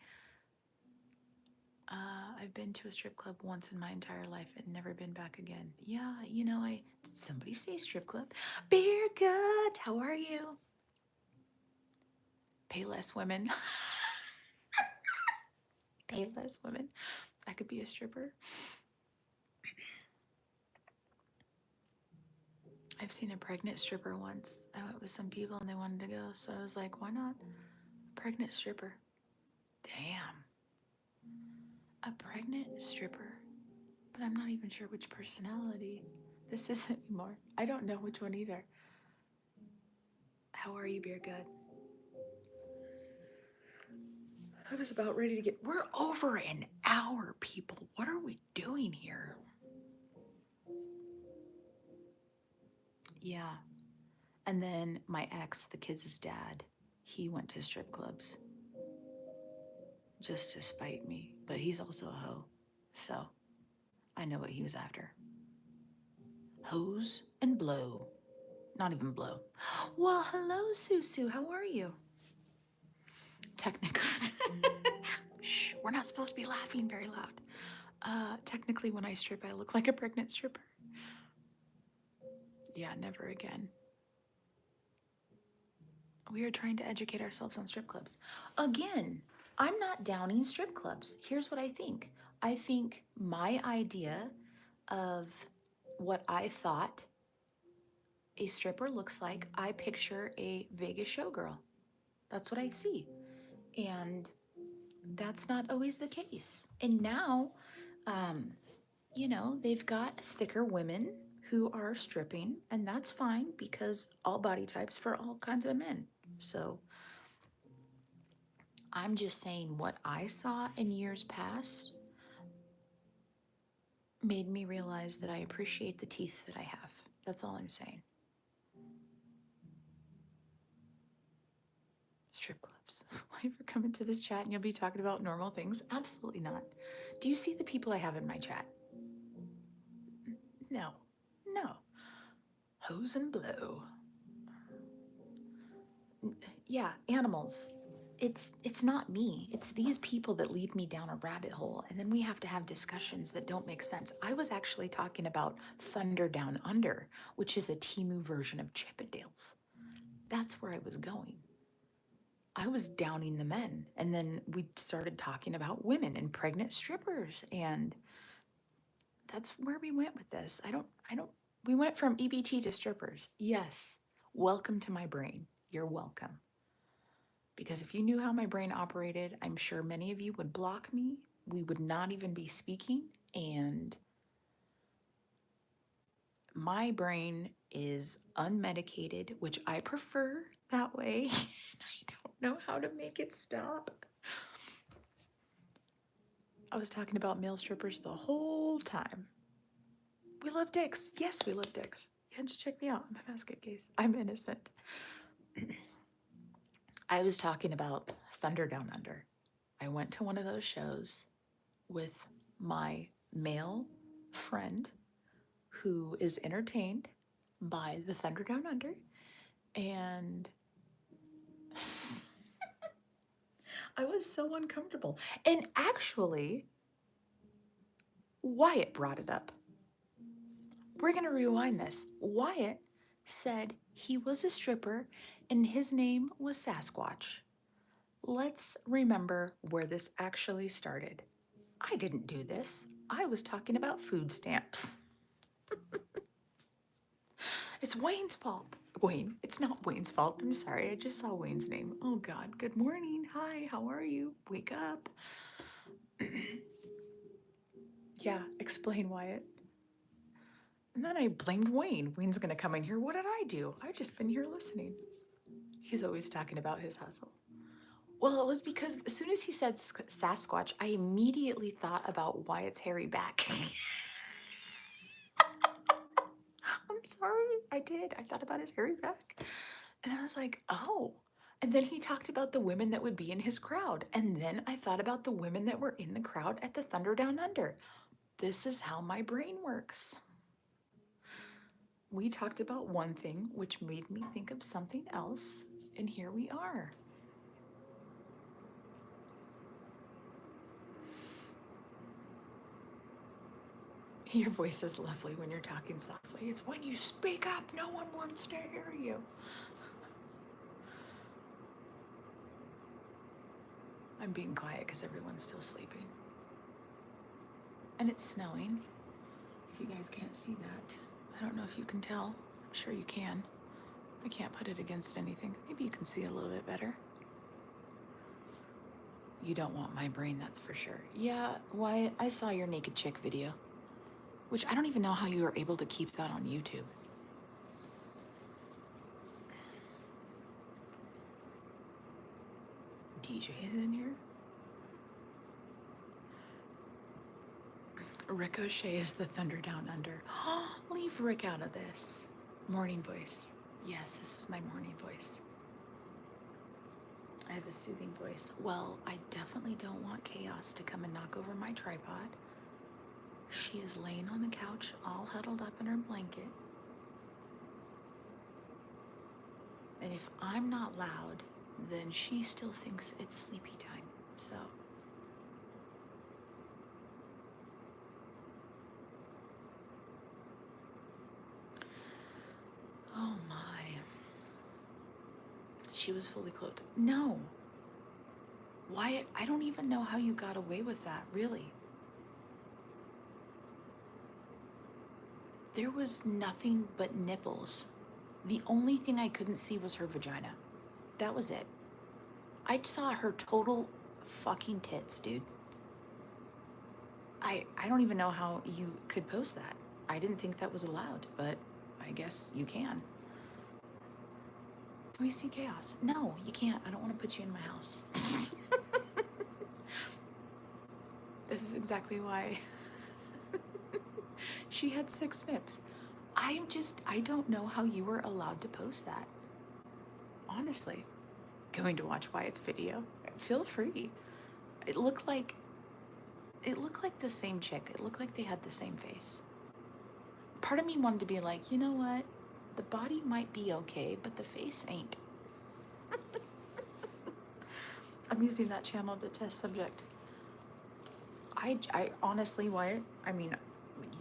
I've been to a strip club once in my entire life and never been back again. Yeah, you know, did somebody say strip club? Beer gut, how are you? Pay less women. Payless women. I could be a stripper. I've seen a pregnant stripper once. I went with some people and they wanted to go, so I was like, why not? Pregnant stripper. Damn. A pregnant stripper. But I'm not even sure which personality this is anymore. I don't know which one either. How are you, Beer Good? I was about ready to get. We're over an hour, people. What are we doing here? Yeah. And then my ex, the kids' dad, he went to strip clubs just to spite me. But he's also a hoe. So I know what he was after. Hose and blow. Not even blow. Well, hello, Susu. How are you? Technically. Shh, we're not supposed to be laughing very loud. Technically, when I strip, I look like a pregnant stripper. Yeah, never again. We are trying to educate ourselves on strip clubs. Again, I'm not downing strip clubs. Here's what I think. I think my idea of what I thought a stripper looks like, I picture a Vegas showgirl. That's what I see. And that's not always the case. And now, um, they've got thicker women who are stripping, and that's fine because all body types for all kinds of men. So I'm just saying what I saw in years past made me realize that I appreciate the teeth that I have. That's all I'm saying. Strip clubs. Why ever come into this chat and you'll be talking about normal things? Absolutely not. Do you see the people I have in my chat? No. No. Hose and blow. Yeah, animals. It's not me. It's these people that lead me down a rabbit hole, and then we have to have discussions that don't make sense. I was actually talking about Thunder Down Under, which is a Timu version of Chippendales. That's where I was going. I was downing the men, and then we started talking about women and pregnant strippers, and that's where we went with this. I don't we went from EBT to strippers. Yes. Welcome to my brain. You're welcome. Because if you knew how my brain operated, I'm sure many of you would block me. We would not even be speaking. And my brain is unmedicated, which I prefer that way. I don't know how to make it stop. I was talking about male strippers the whole time. We love dicks. Yes, we love dicks. Yeah, just check me out. I'm a basket case. I'm innocent. I was talking about Thunder Down Under. I went to one of those shows with my male friend who is entertained by the Thunder Down Under. And I was so uncomfortable. And actually, Wyatt brought it up. We're going to rewind this. Wyatt said he was a stripper and his name was Sasquatch. Let's remember where this actually started. I didn't do this. I was talking about food stamps. It's Wayne's fault. Wayne, it's not Wayne's fault. I'm sorry. I just saw Wayne's name. Oh, God. Good morning. Hi, how are you? Wake up. Yeah, explain, Wyatt. And then I blamed Wayne. Wayne's going to come in here. What did I do? I've just been here listening. He's always talking about his hustle. Well, it was because as soon as he said Sasquatch, I immediately thought about Wyatt's hairy back. I'm sorry. I did. I thought about his hairy back. And I was like, oh. And then he talked about the women that would be in his crowd. And then I thought about the women that were in the crowd at the Thunder Down Under. This is how my brain works. We talked about one thing, which made me think of something else. And here we are. Your voice is lovely when you're talking softly. It's when you speak up, no one wants to hear you. I'm being quiet because everyone's still sleeping. And it's snowing. If you guys can't see that, I don't know if you can tell. I'm sure you can. I can't put it against anything. Maybe you can see a little bit better. You don't want my brain, that's for sure. Yeah, Wyatt, I saw your naked chick video, which I don't even know how you were able to keep that on YouTube. DJ is in here. Ricochet is the Thunder Down Under. Leave Rick out of this. Morning voice. Yes, this is my morning voice. I have a soothing voice. Well, I definitely don't want chaos to come and knock over my tripod. She is laying on the couch, all huddled up in her blanket. And if I'm not loud, then she still thinks it's sleepy time. So, oh my. She was fully clothed. No. Wyatt, I don't even know how you got away with that, really. There was nothing but nipples. The only thing I couldn't see was her vagina. That was it. I saw her total fucking tits, dude. I don't even know how you could post that. I didn't think that was allowed, but I guess you can. Do we see chaos? No, you can't. I don't want to put you in my house. This is exactly why she had 6 snips. I don't know how you were allowed to post that. Honestly, going to watch Wyatt's video. Feel free. It looked like the same chick. It looked like they had the same face. Part of me wanted to be like, you know what? The body might be okay, but the face ain't. I'm using that channel to test subject. I honestly, Wyatt, I mean,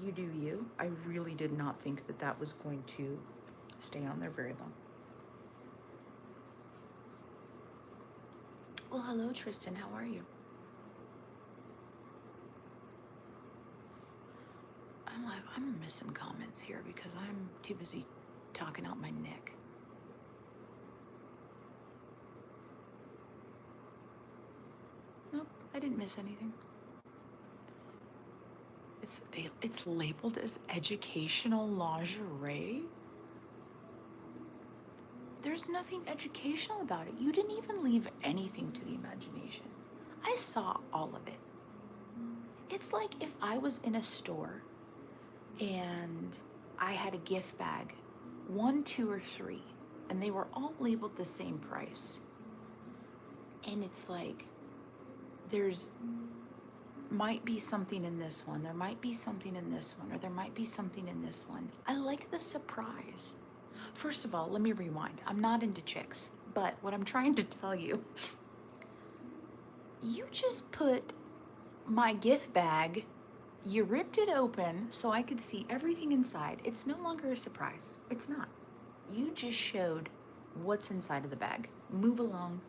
you do you. I really did not think that that was going to stay on there very long. Well, hello, Tristan. How are you? I'm missing comments here because I'm too busy talking out my neck. Nope, I didn't miss anything. It's labeled as educational lingerie. There's nothing educational about it. You didn't even leave anything to the imagination. I saw all of it. It's like if I was in a store and I had a gift bag, 1, 2, or 3, and they were all labeled the same price. And it's like, there's might be something in this one, there might be something in this one, or there might be something in this one. I like the surprise. First of all, let me rewind. I'm not into chicks, but what I'm trying to tell you, you just put my gift bag, you ripped it open so I could see everything inside. It's no longer a surprise. It's not. You just showed what's inside of the bag. Move along.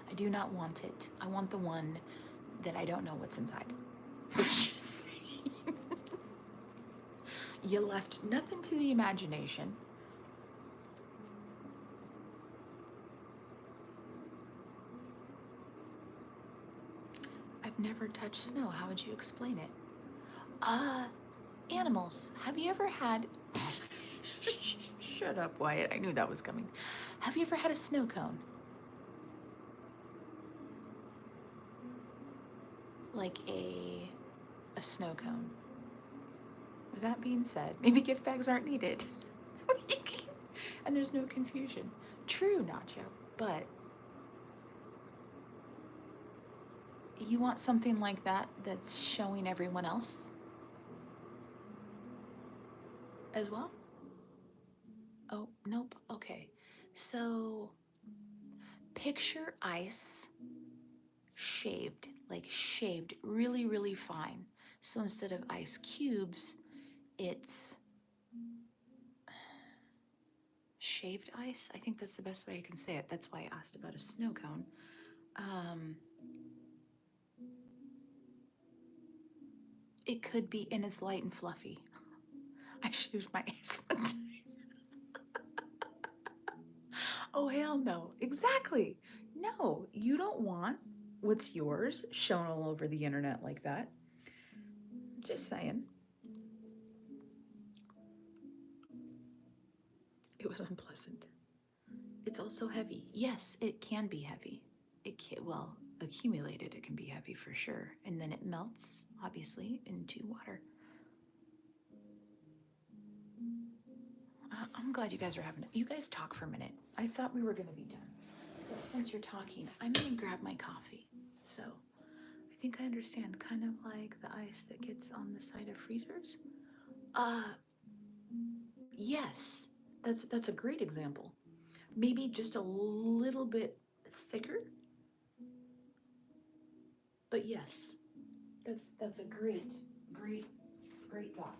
I do not want it. I want the one that I don't know what's inside. Just saying. You left nothing to the imagination. I've never touched snow. How would you explain it? Animals. Have you ever had... Shut up, Wyatt. I knew that was coming. Have you ever had a snow cone? Like a snow cone. With that being said, maybe gift bags aren't needed. And there's no confusion. True, Nacho, but you want something like that that's showing everyone else as well? Oh, nope. Okay. So picture ice shaved, like shaved really, really fine. So instead of ice cubes, it's shaved ice. I think that's the best way I can say it. That's why I asked about a snow cone. Um, It could be, and it's light and fluffy. I shaved my ass one time. Oh, hell no. Exactly. No, you don't want what's yours shown all over the internet like that. Just saying. It was unpleasant. It's also heavy. Yes, it can be heavy. It can, well, accumulated, it can be heavy for sure. And then it melts, obviously, into water. I'm glad you guys are having it. You guys talk for a minute. I thought we were going to be done. But since you're talking, I'm going to grab my coffee. So I think I understand, kind of like the ice that gets on the side of freezers. Uh, yes, that's a great example. Maybe just a little bit thicker, but yes, that's a great thought.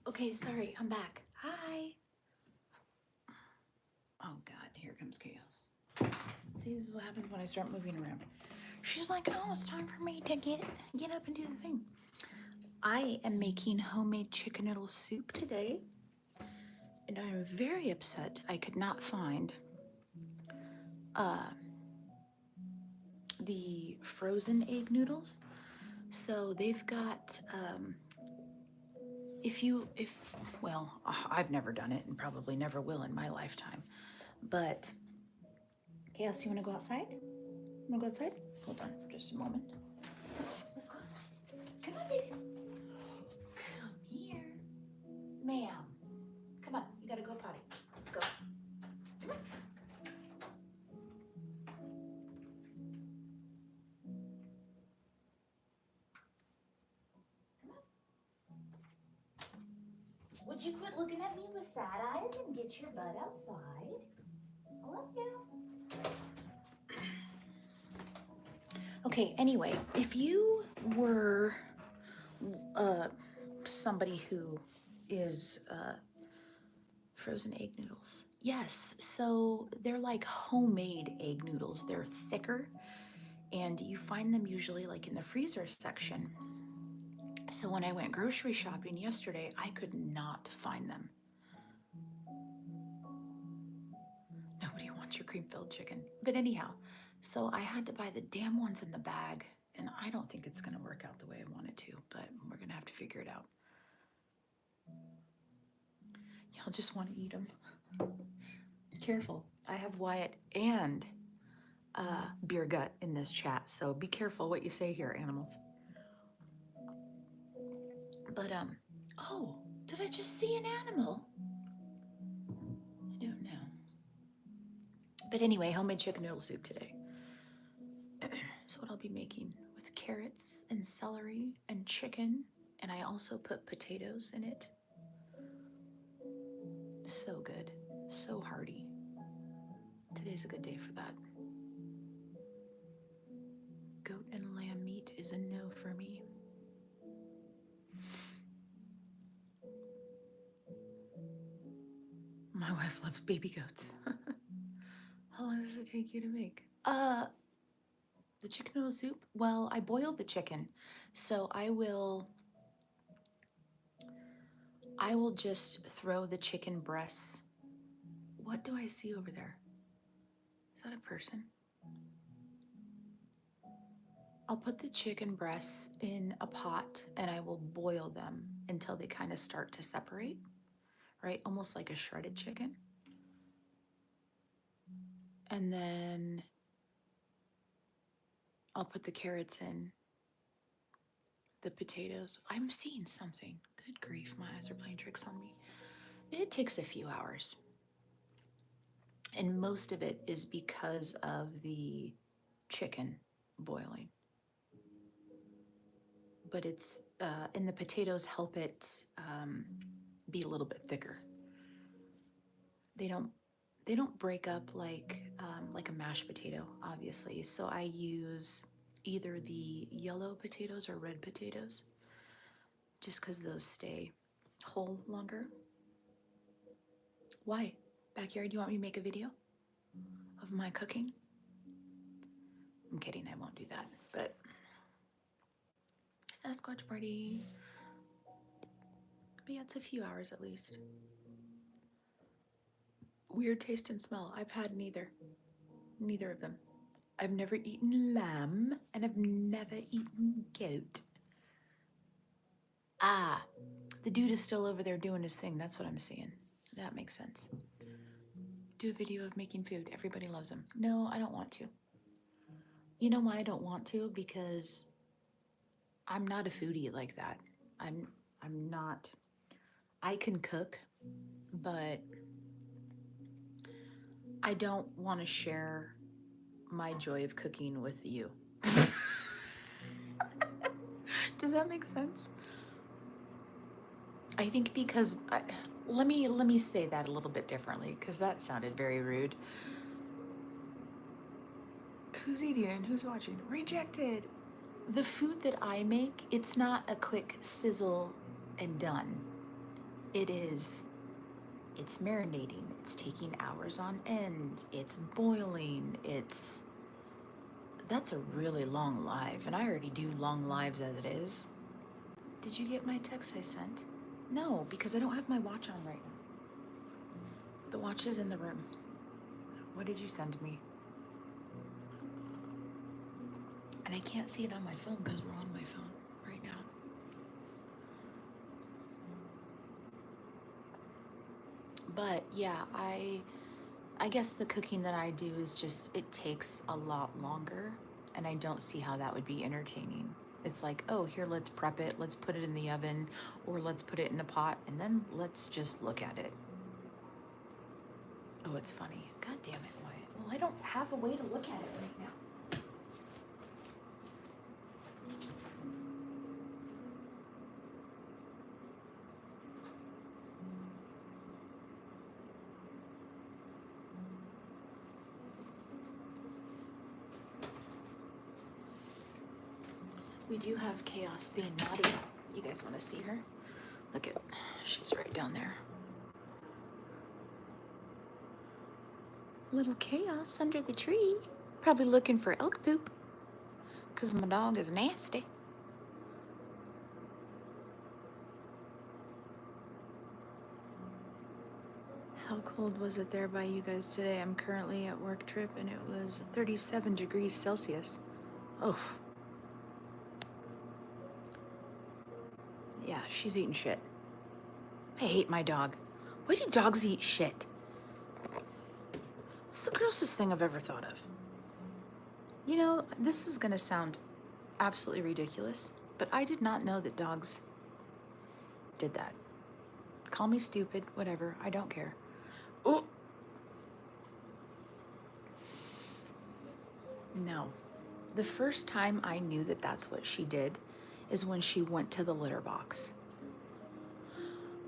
Okay, sorry, I'm back. Hi. Oh God, here comes chaos. See, this is what happens when I start moving around. She's like, "Oh, it's time for me to get up and do the thing." I am making homemade chicken noodle soup today, and I'm very upset I could not find uh, the frozen egg noodles. So they've got well, I've never done it and probably never will in my lifetime. But Chaos, you want to go outside? You want to go outside? Hold on for just a moment. Let's go outside. Come on, babies. Come here, ma'am. Come on, you gotta go potty. Let's go. Come on. you quit looking at me with sad eyes and get your butt outside? I love you. Okay, anyway, if you were somebody who is frozen egg noodles, yes, so they're like homemade egg noodles. They're thicker, and you find them usually like in the freezer section. So when I went grocery shopping yesterday, I could not find them. Nobody wants your cream-filled chicken. But anyhow, so I had to buy the damn ones in the bag, and I don't think it's gonna work out the way I want it to, but we're gonna have to figure it out. Y'all just want to eat them. Careful. I have Wyatt and Beer Gut in this chat, so be careful what you say here, animals. But, oh, did I just see an animal? I don't know. But anyway, homemade chicken noodle soup today. Is what I'll be making with carrots and celery and chicken, and I also put potatoes in it. So good, so hearty. Today's a good day for that. Goat and lamb meat is a no for me. My wife loves baby goats. How long does it take you to make? The chicken noodle soup? Well, I boiled the chicken, so I will just throw the chicken breasts. What do I see over there? Is that a person? I'll put the chicken breasts in a pot and I will boil them until they kind of start to separate, right? Almost like a shredded chicken. And then I'll put the carrots in, the potatoes. I'm seeing something. Good grief, my eyes are playing tricks on me. It takes a few hours. And most of it is because of the chicken boiling. But it's, and the potatoes help it be a little bit thicker. They don't break up like a mashed potato, obviously. So I use either the yellow potatoes or red potatoes, just because those stay whole longer. Why? Backyard, you want me to make a video of my cooking? I'm kidding, I won't do that, but Sasquatch party. But yeah, it's a few hours at least. Weird taste and smell. I've had neither of them. I've never eaten lamb, and I've never eaten goat. Ah, the dude is still over there doing his thing. That's what I'm seeing. That makes sense. Do a video of making food. Everybody loves them. No, I don't want to. You know why I don't want to? Because I'm not a foodie like that. I'm not. I can cook, but I don't want to share my joy of cooking with you. Does that make sense? I think because let me say that a little bit differently, because that sounded very rude. Who's eating and who's watching? Rejected. The food that I make, it's not a quick sizzle and done. It's marinating, it's taking hours on end, it's boiling, that's a really long live, and I already do long lives as it is. Did you get my text I sent? No, because I don't have my watch on right now. The watch is in the room. What did you send me? And I can't see it on my phone because we're on my phone right now. But yeah, I guess the cooking that I do is just, it takes a lot longer, and I don't see how that would be entertaining. It's like, oh, here, let's prep it, let's put it in the oven, or let's put it in a pot, and then let's just look at it. Oh, it's funny. God damn it, Wyatt. Well, I don't have a way to look at it right now. We do have Chaos being naughty. You guys want to see her? Look at, she's right down there. Little Chaos under the tree. Probably looking for elk poop. Because my dog is nasty. How cold was it there by you guys today? I'm currently at work trip and it was 37 degrees Celsius. Oof. Yeah, she's eating shit. I hate my dog. Why do dogs eat shit? It's the grossest thing I've ever thought of. You know, this is gonna sound absolutely ridiculous, but I did not know that dogs did that. Call me stupid, whatever, I don't care. Oh! No. The first time I knew that that's what she did is when she went to the litter box.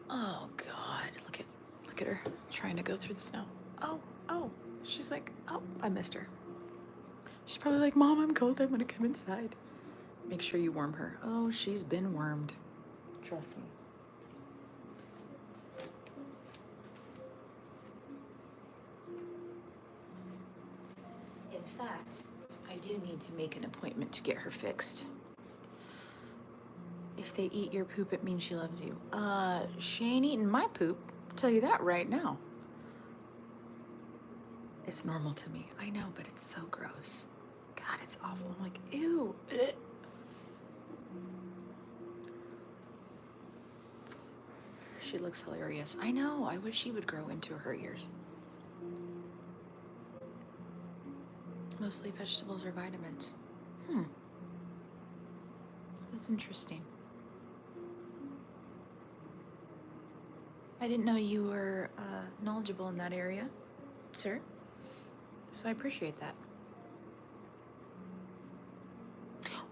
Oh God, look at her trying to go through the snow. Oh, she's like, oh, I missed her. She's probably like, Mom, I'm cold, I'm gonna come inside. Make sure you worm her. Oh, she's been wormed. Trust me. In fact, I do need to make an appointment to get her fixed. If they eat your poop, it means she loves you. She ain't eating my poop. I'll tell you that right now. It's normal to me. I know, but it's so gross. God, it's awful. I'm like, ew. Ugh. She looks hilarious. I know. I wish she would grow into her ears. Mostly vegetables or vitamins. That's interesting. I didn't know you were knowledgeable in that area, sir. So I appreciate that.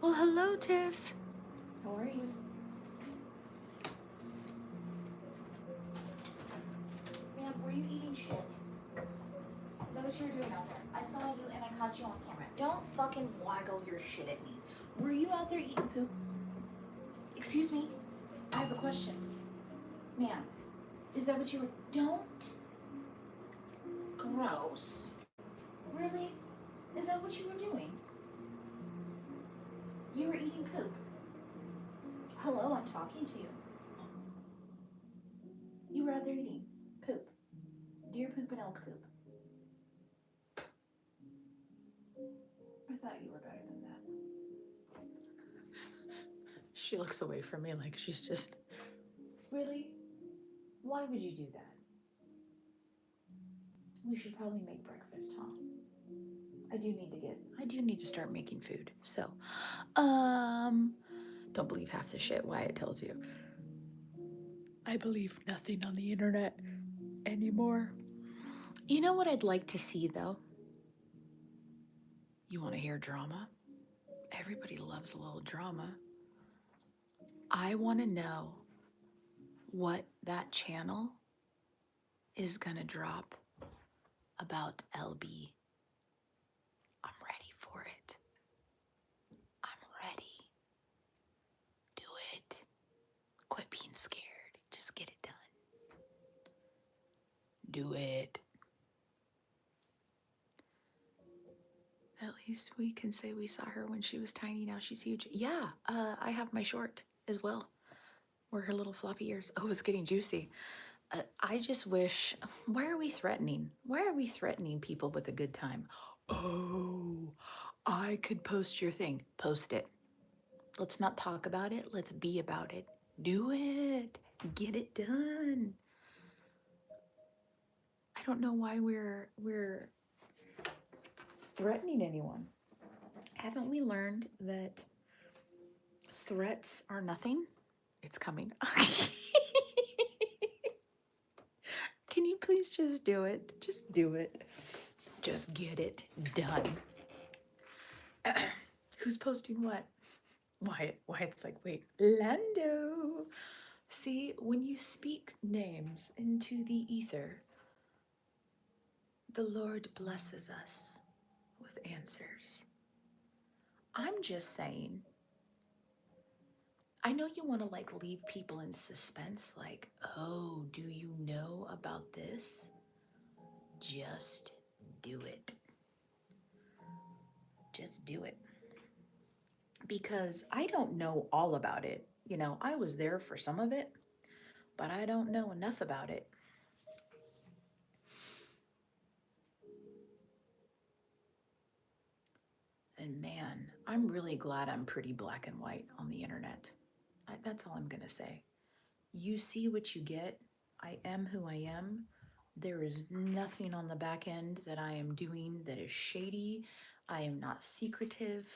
Well, hello, Tiff. How are you? Ma'am, were you eating shit? Is that what you were doing out there? I saw you and I caught you on camera. Don't fucking waggle your shit at me. Were you out there eating poop? Excuse me? I have a question. Ma'am, is that what you were... Don't. Gross. Really? Is that what you were doing? You were eating poop. Hello, I'm talking to you. You were out there eating poop. Deer poop and elk poop. I thought you were better than that. She looks away from me like she's just... Really? Why would you do that? We should probably make breakfast, huh? I do need to start making food. So, don't believe half the shit Wyatt tells you. I believe nothing on the internet anymore. You know what I'd like to see, though? You want to hear drama? Everybody loves a little drama. I want to know what that channel is going to drop about LB. I'm ready for it. I'm ready. Do it. Quit being scared. Just get it done. Do it. At least we can say we saw her when she was tiny. Now she's huge. Yeah, I have my short as well. Where her little floppy ears. Oh, it's getting juicy. I just wish. Why are we threatening? Why are we threatening people with a good time? Oh, I could post your thing. Post it. Let's not talk about it. Let's be about it. Do it. Get it done. I don't know why we're threatening anyone. Haven't we learned that threats are nothing? It's coming. Can you please just do it? Just do it. Just get it done. Who's posting what? Wyatt's like, wait, Lando. See, when you speak names into the ether, the Lord blesses us with answers. I'm just saying, I know you want to like leave people in suspense, like, oh, do you know about this? Just do it. Just do it. Because I don't know all about it. You know, I was there for some of it, but I don't know enough about it. And man, I'm really glad I'm pretty black and white on the internet. That's all I'm going to say. You see what you get. I am who I am. There is nothing on the back end that I am doing that is shady. I am not secretive.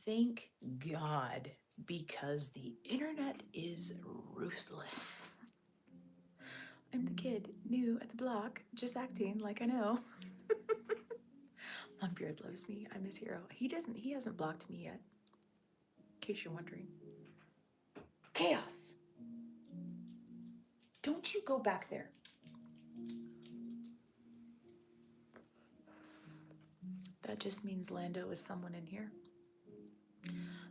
Thank God, because the internet is ruthless. I'm the kid new at the block, just acting like I know. Longbeard loves me. I'm his hero. He hasn't blocked me yet, in case you're wondering. Chaos! Don't you go back there. That just means Lando is someone in here.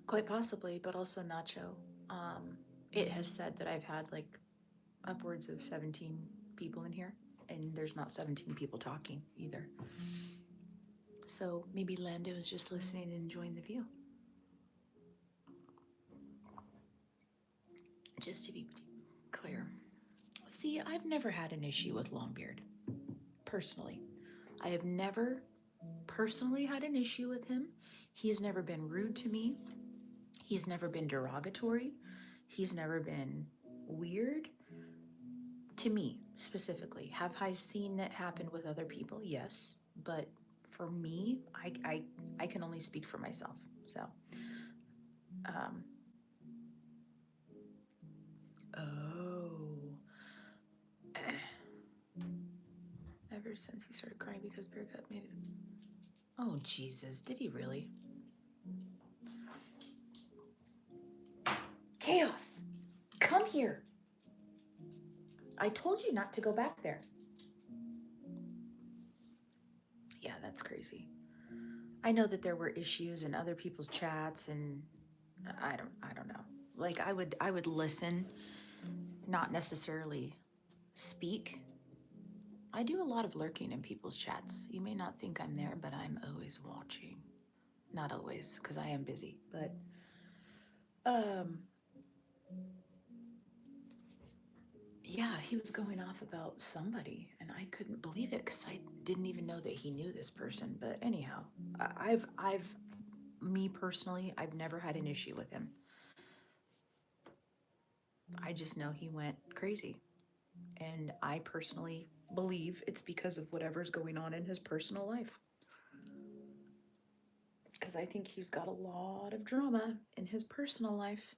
Quite possibly, but also Nacho. It has said that I've had like upwards of 17 people in here, and there's not 17 people talking either. So maybe Lando is just listening and enjoying the view. Just to be clear. See, I've never had an issue with Longbeard, personally. I have never personally had an issue with him. He's never been rude to me. He's never been derogatory. He's never been weird to me specifically. Have I seen that happen with other people? Yes, but for me, I can only speak for myself. So, oh, ever since he started crying because Bearcut made it. Oh Jesus, did he really? Chaos, come here. I told you not to go back there. Yeah, that's crazy. I know that there were issues in other people's chats, and I don't know. Like I would listen, not necessarily speak. I do a lot of lurking in people's chats. You may not think I'm there, but I'm always watching. Not always, because I am busy, but yeah, he was going off about somebody, and I couldn't believe it because I didn't even know that he knew this person. But anyhow, me personally, I've never had an issue with him. I just know he went crazy. And I personally believe it's because of whatever's going on in his personal life. Because I think he's got a lot of drama in his personal life,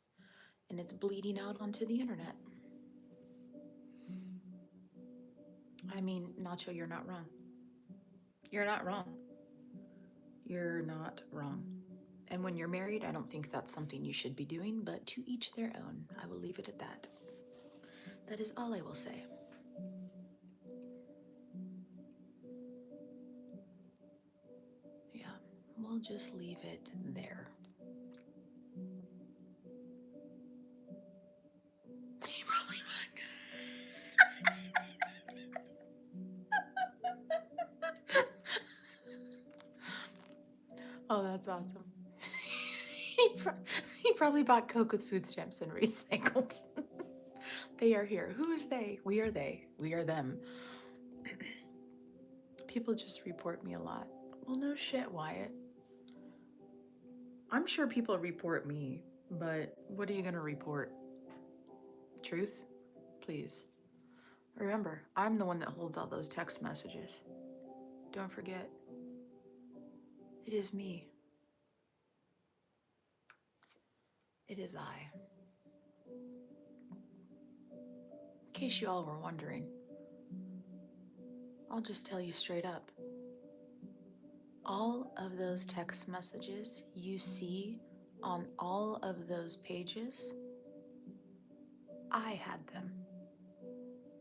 and it's bleeding out onto the internet. I mean, Nacho, you're not wrong. You're not wrong. You're not wrong. And when you're married, I don't think that's something you should be doing, but to each their own. I will leave it at that. That is all I will say. Yeah, we'll just leave it there. He probably won. Oh, that's awesome. He probably bought Coke with food stamps and recycled. They are here. Who is they? We are they. We are them. People just report me a lot. Well, no shit, Wyatt. I'm sure people report me, but what are you gonna report? Truth? Please. Remember, I'm the one that holds all those text messages. Don't forget. It is me. It is I. In case you all were wondering, I'll just tell you straight up. All of those text messages you see on all of those pages, I had them.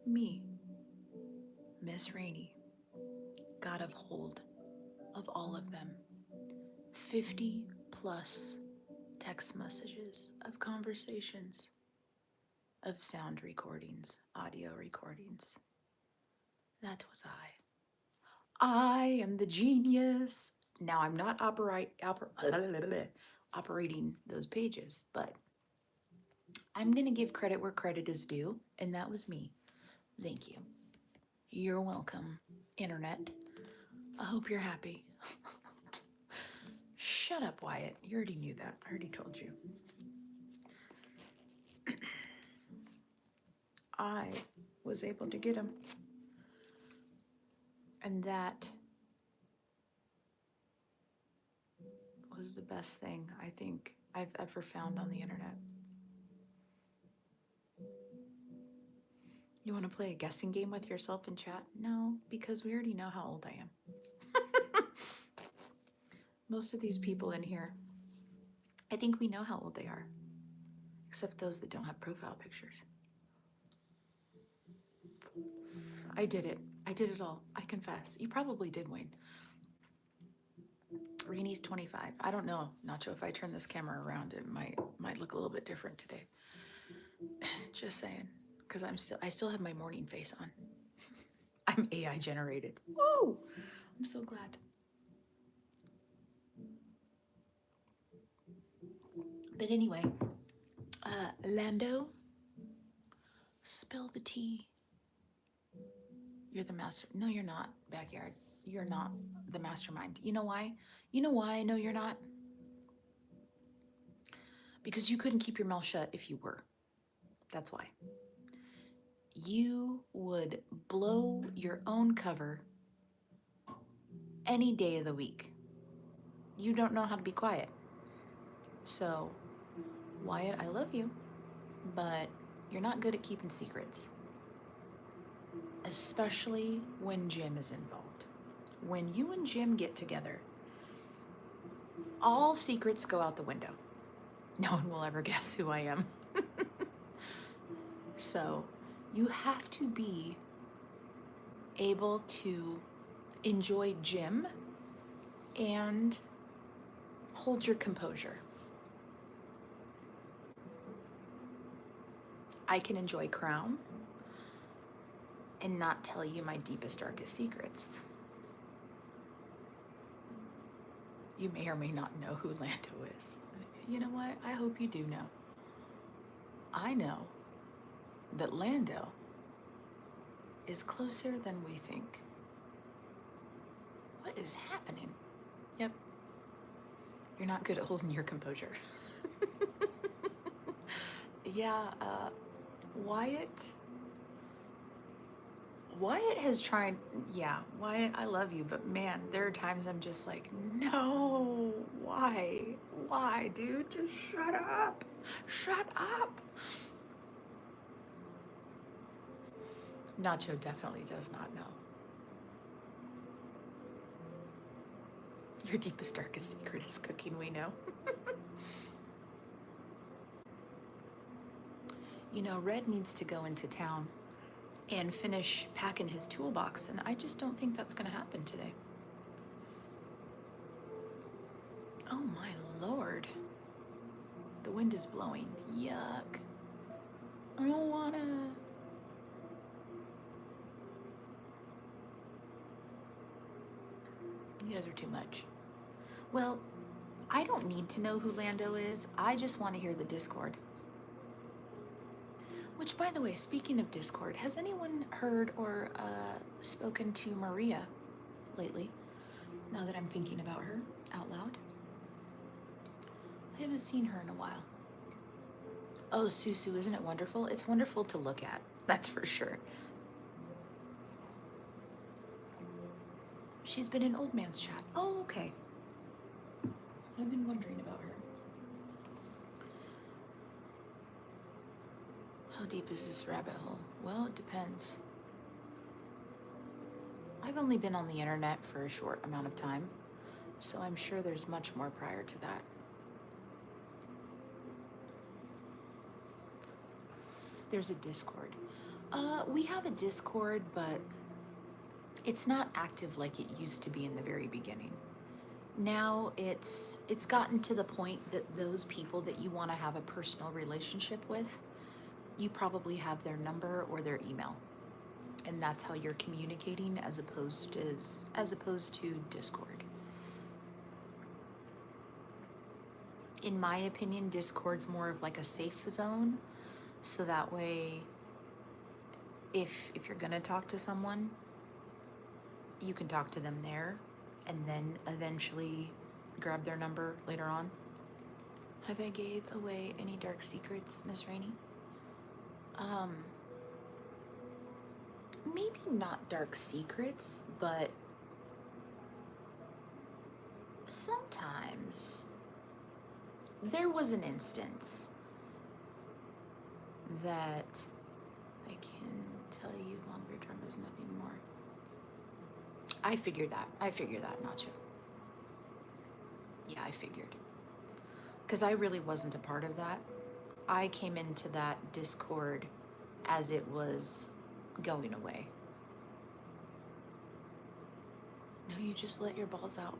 Me, Miss Rainey, got a hold of all of them. 50 plus text messages, of conversations, of sound recordings, audio recordings. That was I. I am the genius. Now I'm not operating those pages, but I'm going to give credit where credit is due, and that was me. Thank you. You're welcome, Internet. I hope you're happy. Shut up, Wyatt. You already knew that. I already told you. I was able to get him. And that was the best thing I think I've ever found on the internet. You want to play a guessing game with yourself in chat? No, because we already know how old I am. Most of these people in here, I think we know how old they are, except those that don't have profile pictures. I did it. I did it all. I confess. You probably did win. Reenie's 25. I don't know, Nacho. If I turn this camera around, it might look a little bit different today. Just saying, because I still have my morning face on. I'm AI generated. Woo! I'm so glad. But anyway, Lando, spill the tea. You're the master. No, you're not, Backyard. You're not the mastermind. You know why? You know why I know you're not? Because you couldn't keep your mouth shut if you were. That's why. You would blow your own cover any day of the week. You don't know how to be quiet. So, Wyatt, I love you, but you're not good at keeping secrets. Especially when Jim is involved. When you and Jim get together, all secrets go out the window. No one will ever guess who I am. So you have to be able to enjoy Jim and hold your composure. I can enjoy Crown and not tell you my deepest, darkest secrets. You may or may not know who Lando is. You know what? I hope you do know. I know that Lando is closer than we think. What is happening? Yep. You're not good at holding your composure. Yeah, Wyatt has tried, yeah, Wyatt, I love you, but man, there are times I'm just like, no, why? Why, dude? Just shut up. Shut up. Nacho definitely does not know. Your deepest, darkest secret is cooking, we know. You know, Red needs to go into town and finish packing his toolbox, and I just don't think that's gonna happen today. Oh my lord. The wind is blowing. Yuck. I don't wanna. You guys are too much. Well, I don't need to know who Lando is. I just want to hear the Discord. Which, by the way, speaking of Discord, has anyone heard or spoken to Maria lately? Now that I'm thinking about her out loud. I haven't seen her in a while. Oh, Susu, isn't it wonderful? It's wonderful to look at, that's for sure. She's been in Old Man's Chat. Oh, okay. I've been wondering about her. How deep is this rabbit hole? Well, it depends. I've only been on the internet for a short amount of time, so I'm sure there's much more prior to that. There's a Discord. We have a Discord, but it's not active like it used to be in the very beginning. Now it's gotten to the point that those people that you want to have a personal relationship with, you probably have their number or their email. And that's how you're communicating as opposed to Discord. In my opinion, Discord's more of like a safe zone, so that way if you're going to talk to someone, you can talk to them there and then eventually grab their number later on. Have I gave away any dark secrets, Miss Rainey? Maybe not dark secrets, but sometimes there was an instance that I can tell you longer term is nothing more. I figured that, Nacho. Yeah, I figured. Because I really wasn't a part of that. I came into that Discord as it was going away. No, you just let your balls out.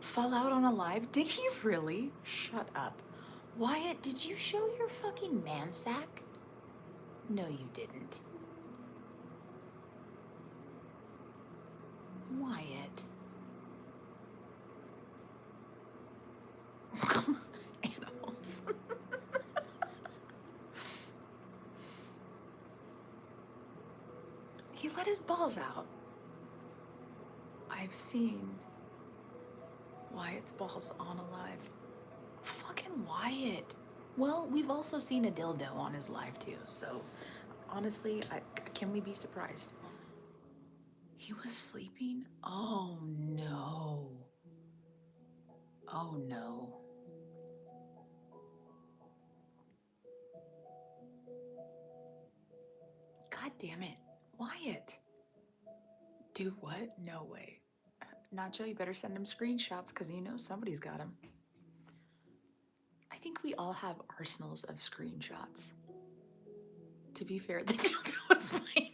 Fall out on a live? Did he really? Shut up. Wyatt, did you show your fucking man sack? No, you didn't. Wyatt. Animals. He let his balls out. I've seen Wyatt's balls on a live. Fucking Wyatt. Well, we've also seen a dildo on his live too, so honestly, can we be surprised? He was sleeping? Oh no. Oh no. God damn it. Wyatt. Do what? No way. Nacho, you better send him screenshots because you know somebody's got him. I think we all have arsenals of screenshots. To be fair, the dildo was mine.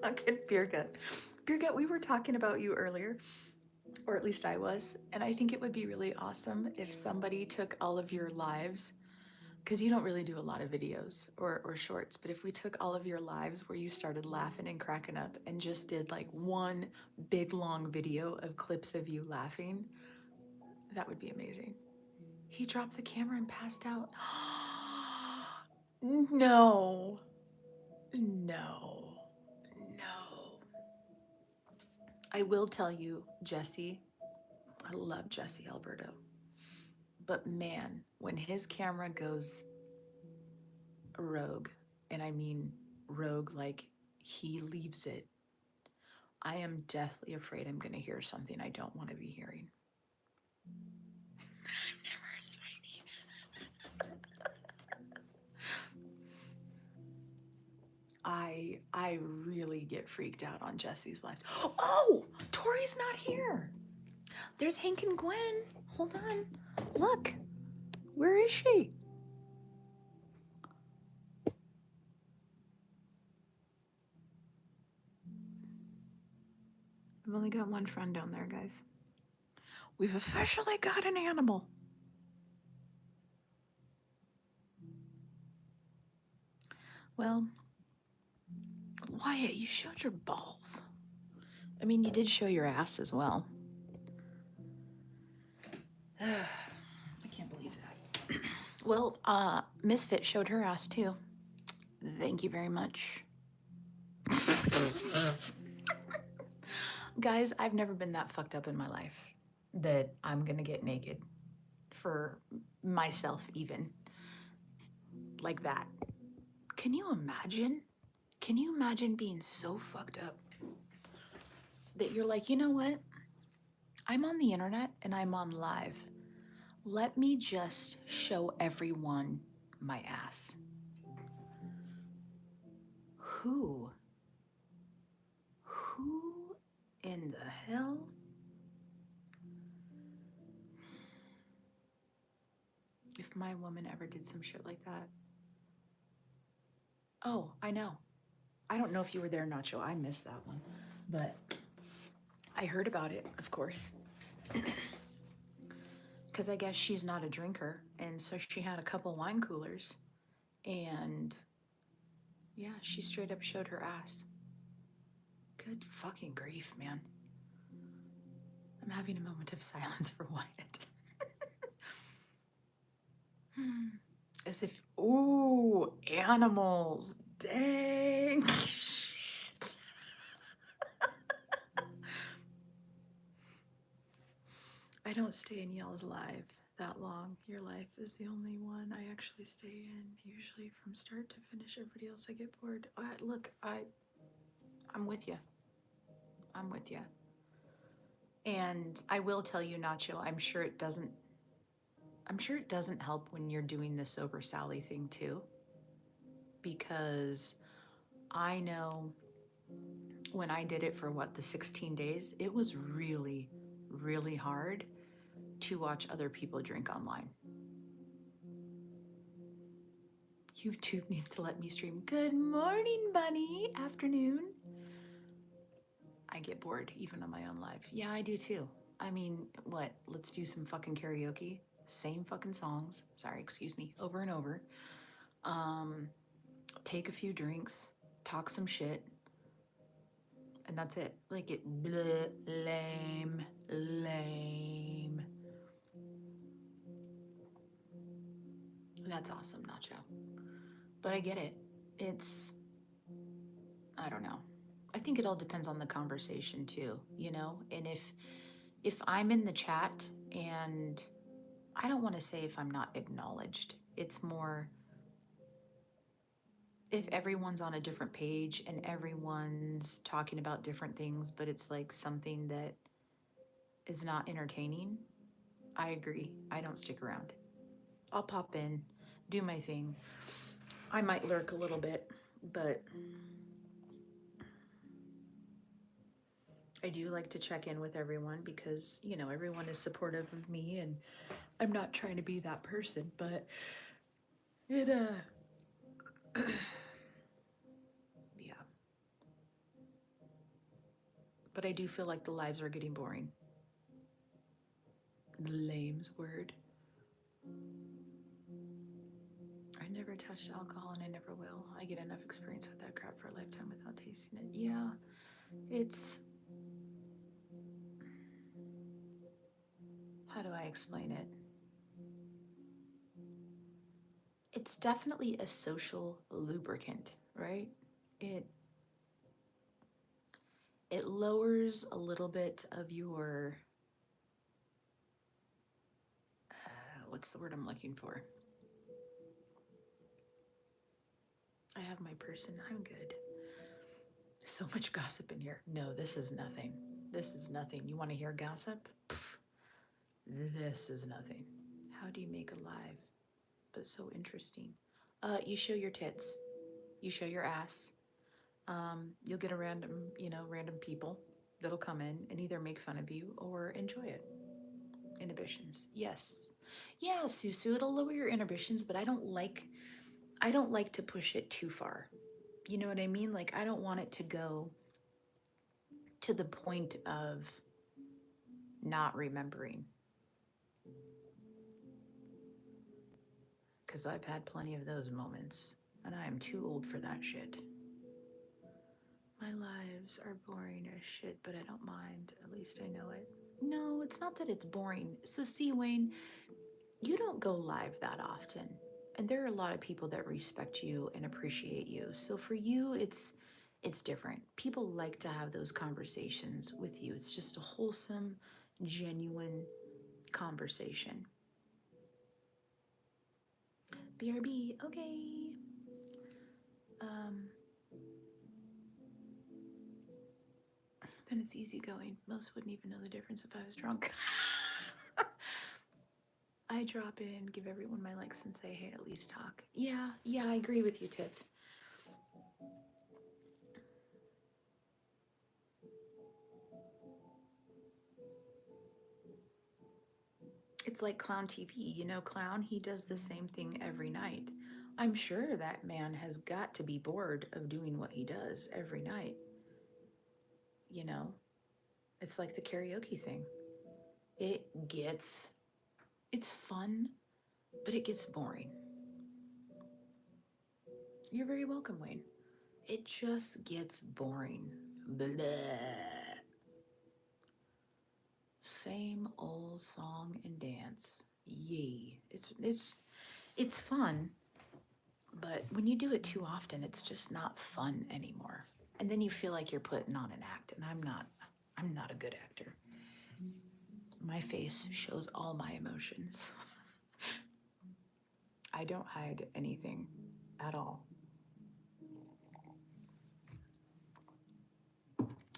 Fucking beer gut. Beer gut, we were talking about you earlier, or at least I was, and I think it would be really awesome if somebody took all of your lives, because you don't really do a lot of videos or shorts, but if we took all of your lives where you started laughing and cracking up and just did like one big long video of clips of you laughing, that would be amazing. He dropped the camera and passed out. No. No. No. I will tell you, Jesse, I love Jesse Alberto. But man, when his camera goes rogue, and I mean rogue like he leaves it, I am deathly afraid I'm going to hear something I don't want to be hearing. I'm never tiny. I really get freaked out on Jesse's lives. Oh, Tori's not here. There's Hank and Gwen. Hold on. Look. Where is she? I've only got one friend down there, guys. We've officially got an animal. Well, Wyatt, you showed your balls. I mean, you did show your ass as well. I can't believe that. Well, Misfit showed her ass too. Thank you very much. Guys, I've never been that fucked up in my life that I'm gonna get naked for myself, even like that. Can you imagine? Can you imagine being so fucked up that you're like, you know what? I'm on the internet and I'm on live. Let me just show everyone my ass. Who in the hell? If my woman ever did some shit like that. Oh, I know. I don't know if you were there, Nacho. I missed that one. But I heard about it, of course, because I guess she's not a drinker, and so she had a couple wine coolers, and yeah, she straight up showed her ass. Good fucking grief, man. I'm having a moment of silence for Wyatt. As if, ooh, animals. Dang. Shit. I don't stay in y'all's life that long. Your life is the only one I actually stay in, usually from start to finish. Everybody else I get bored. Look, I'm with you. I'm with you. And I will tell you, Nacho, I'm sure it doesn't help when you're doing the sober Sally thing too, because I know when I did it for the 16 days, it was really, really hard to watch other people drink online. YouTube needs to let me stream. Good morning, bunny. Afternoon. I get bored even on my own live. Yeah, I do too. I mean, what? Let's do some fucking karaoke. Same fucking songs. Sorry, excuse me. Over and over. Um, Take a few drinks, talk some shit, and that's it. Like it, bleh, lame, lame. That's awesome, Nacho. But I get it. It's, I don't know. I think it all depends on the conversation too, you know? And if I'm in the chat and I don't want to say if I'm not acknowledged, it's more if everyone's on a different page and everyone's talking about different things, but it's like something that is not entertaining, I agree. I don't stick around. I'll pop in, do my thing. I might lurk a little bit, but I do like to check in with everyone because, you know, everyone is supportive of me and I'm not trying to be that person, but it, yeah. But I do feel like the lives are getting boring. Lame's word. I never touched alcohol and I never will. I get enough experience with that crap for a lifetime without tasting it. Yeah, it's, how do I explain it? It's definitely a social lubricant, right? It it lowers a little bit of your what's the word I'm looking for? I have my person. I'm good. So much gossip in here. No, this is nothing. This is nothing. You want to hear gossip? Pff, this is nothing. How do you make a live but so interesting? You show your tits. You show your ass. You'll get a random people that'll come in and either make fun of you or enjoy it. Inhibitions. Yes. Yeah, Susu, it'll lower your inhibitions, but I don't like to push it too far. You know what I mean? Like I don't want it to go to the point of not remembering. Cuz I've had plenty of those moments and I am too old for that shit. My lives are boring as shit, but I don't mind. At least I know it. No, it's not that it's boring. So see, Wayne, you don't go live that often. And there are a lot of people that respect you and appreciate you. So for you, it's different. People like to have those conversations with you. It's just a wholesome, genuine conversation. BRB, okay. Um, then it's easygoing. Most wouldn't even know the difference if I was drunk. I drop in, give everyone my likes, and say, hey, at least talk. Yeah, I agree with you, Tiff. It's like Clown TV. You know, Clown, he does the same thing every night. I'm sure that man has got to be bored of doing what he does every night. You know? It's like the karaoke thing. It's fun, but it gets boring. You're very welcome, Wayne. It just gets boring. Blah. Same old song and dance. Yay. It's fun, but when you do it too often, it's just not fun anymore. And then you feel like you're putting on an act, and I'm not a good actor. My face shows all my emotions. I don't hide anything at all.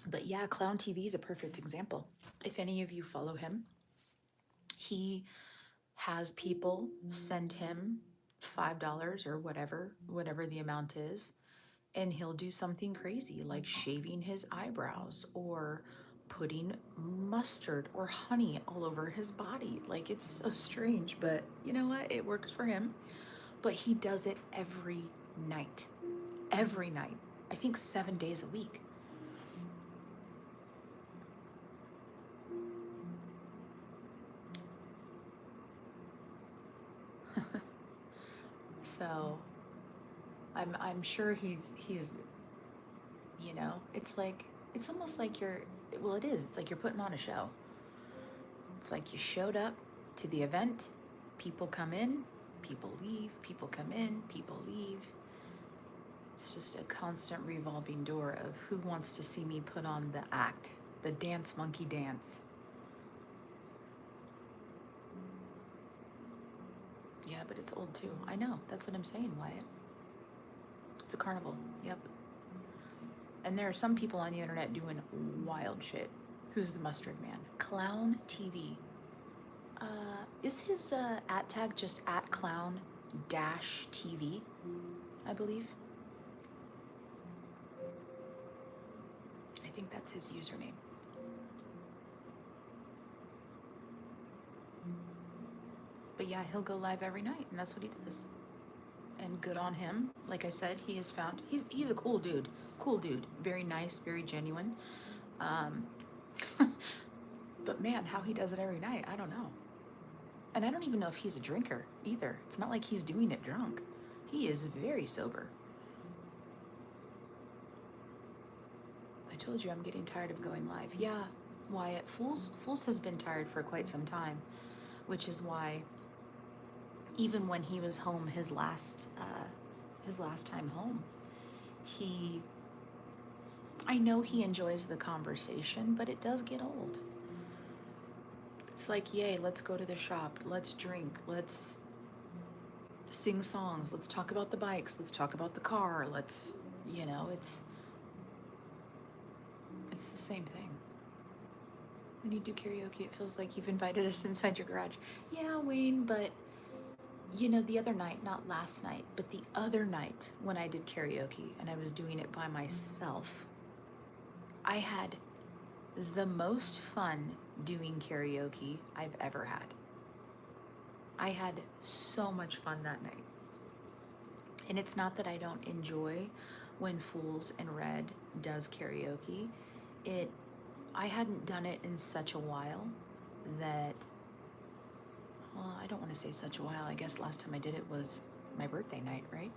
But yeah, Clown TV is a perfect example. If any of you follow him, he has people send him $5 or whatever the amount is, and he'll do something crazy like shaving his eyebrows or putting mustard or honey all over his body. Like, it's so strange, but you know what? It works for him. But he does it every night. Every night. I think 7 days a week. So I'm sure he's you know, it's almost like well, it is. It's like you're putting on a show. It's like you showed up to the event, people come in, people leave, people come in, people leave. It's just a constant revolving door of who wants to see me put on the act, the dance monkey dance. Yeah, but it's old too. I know. That's what I'm saying, Wyatt. It's a carnival. Yep. And there are some people on the internet doing wild shit. Who's the mustard man? Clown TV. Is his at tag just at clown dash TV? I believe. I think that's his username. But yeah, he'll go live every night, and that's what he does. And good on him. Like I said, he has found he's a cool dude. Cool dude. Very nice, very genuine. But man, how he does it every night, I don't know. And I don't even know if he's a drinker either. It's not like he's doing it drunk. He is very sober. I told you I'm getting tired of going live. Yeah, Wyatt, Fools has been tired for quite some time, which is why even when he was home his last time home, I know he enjoys the conversation, but it does get old. It's like, yay, let's go to the shop, let's drink, let's sing songs, let's talk about the bikes, let's talk about the car, let's, you know, it's the same thing. When you do karaoke, it feels like you've invited us inside your garage. Yeah, Wayne, but you know, the other night, not last night, but the other night when I did karaoke and I was doing it by myself, I had the most fun doing karaoke I've ever had. I had so much fun that night. And it's not that I don't enjoy when Fools and Red does karaoke. I hadn't done it in such a while that, well, I don't want to say such a while. I guess last time I did it was my birthday night, right?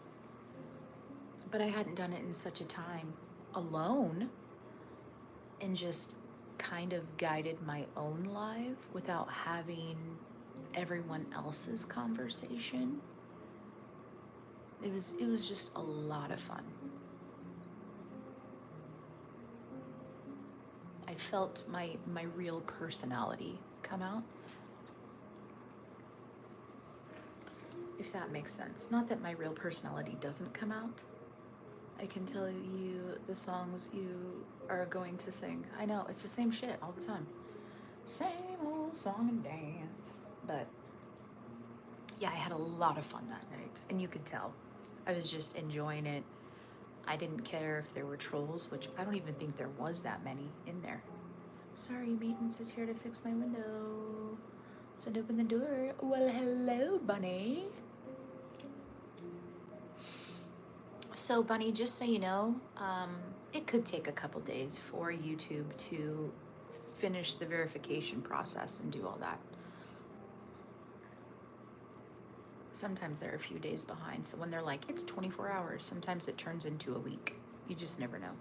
But I hadn't done it in such a time alone and just kind of guided my own live without having everyone else's conversation. It was just a lot of fun. I felt my real personality come out. If that makes sense. Not that my real personality doesn't come out. I can tell you the songs you are going to sing. I know, it's the same shit all the time. Same old song and dance. But yeah, I had a lot of fun that night, and you could tell. I was just enjoying it. I didn't care if there were trolls, which I don't even think there was that many in there. Sorry, maintenance is here to fix my window. So I'd open the door. Well, hello, Bunny. So, Bunny, just so you know, it could take a couple days for YouTube to finish the verification process and do all that. Sometimes they're a few days behind. So when they're like, it's 24 hours, sometimes it turns into a week. You just never know.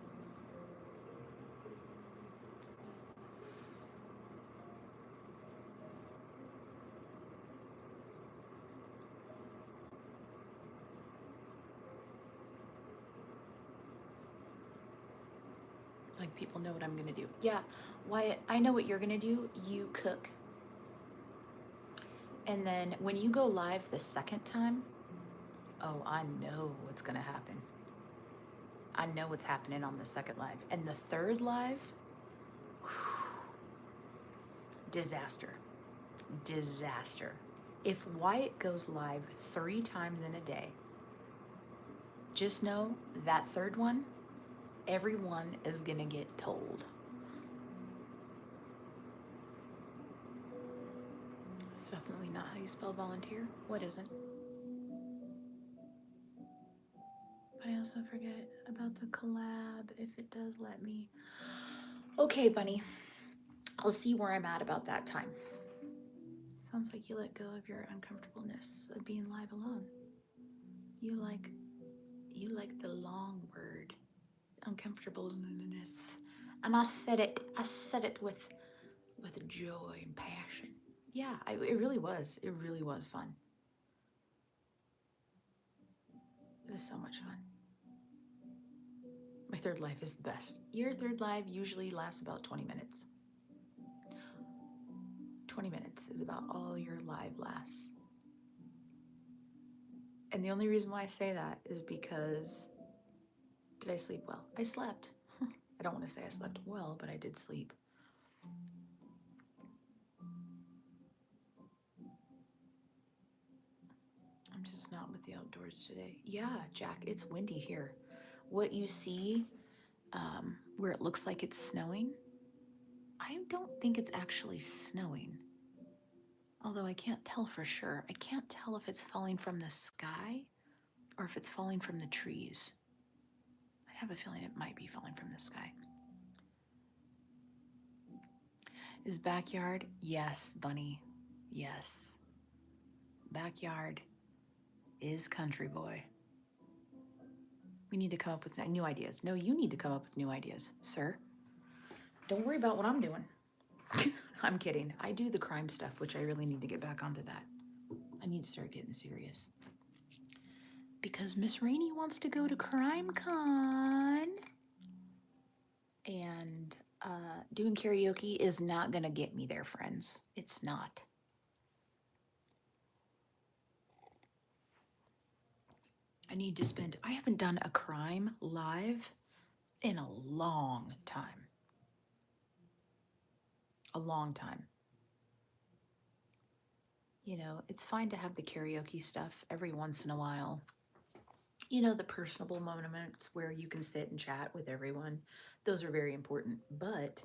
Like, people know what I'm gonna do. Yeah, Wyatt, I know what you're gonna do. You cook. And then when you go live the second time, oh, I know what's gonna happen. I know what's happening on the second live. And the third live, whew, disaster. Disaster. If Wyatt goes live 3 times in a day, just know that third one, everyone is gonna get told. It's definitely not how you spell volunteer. What isn't? But I also forget about the collab if it does let me. Okay, bunny. I'll see where I'm at about that time. Sounds like you let go of your uncomfortableness of being live alone. You like the long word, uncomfortableness. And I said it with joy and passion. Yeah, it really was. It really was fun. It was so much fun. My third live is the best. Your third live usually lasts about 20 minutes. 20 minutes is about all your live lasts. And the only reason why I say that is because, did I sleep well? I slept. I don't want to say I slept well, but I did sleep. I'm just not with the outdoors today. Yeah, Jack, it's windy here. What you see where it looks like it's snowing, I don't think it's actually snowing. Although I can't tell for sure. I can't tell if it's falling from the sky or if it's falling from the trees. I have a feeling it might be falling from the sky. Is backyard? Yes, bunny. Yes. Backyard is country boy. We need to come up with new ideas. No, you need to come up with new ideas, sir. Don't worry about what I'm doing. I'm kidding. I do the crime stuff, which I really need to get back onto that. I need to start getting serious. Because Miss Rainey wants to go to CrimeCon. And doing karaoke is not going to get me there, friends. It's not. I haven't done a crime live in a long time. A long time. You know, it's fine to have the karaoke stuff every once in a while. You know, the personable moments where you can sit and chat with everyone. Those are very important. But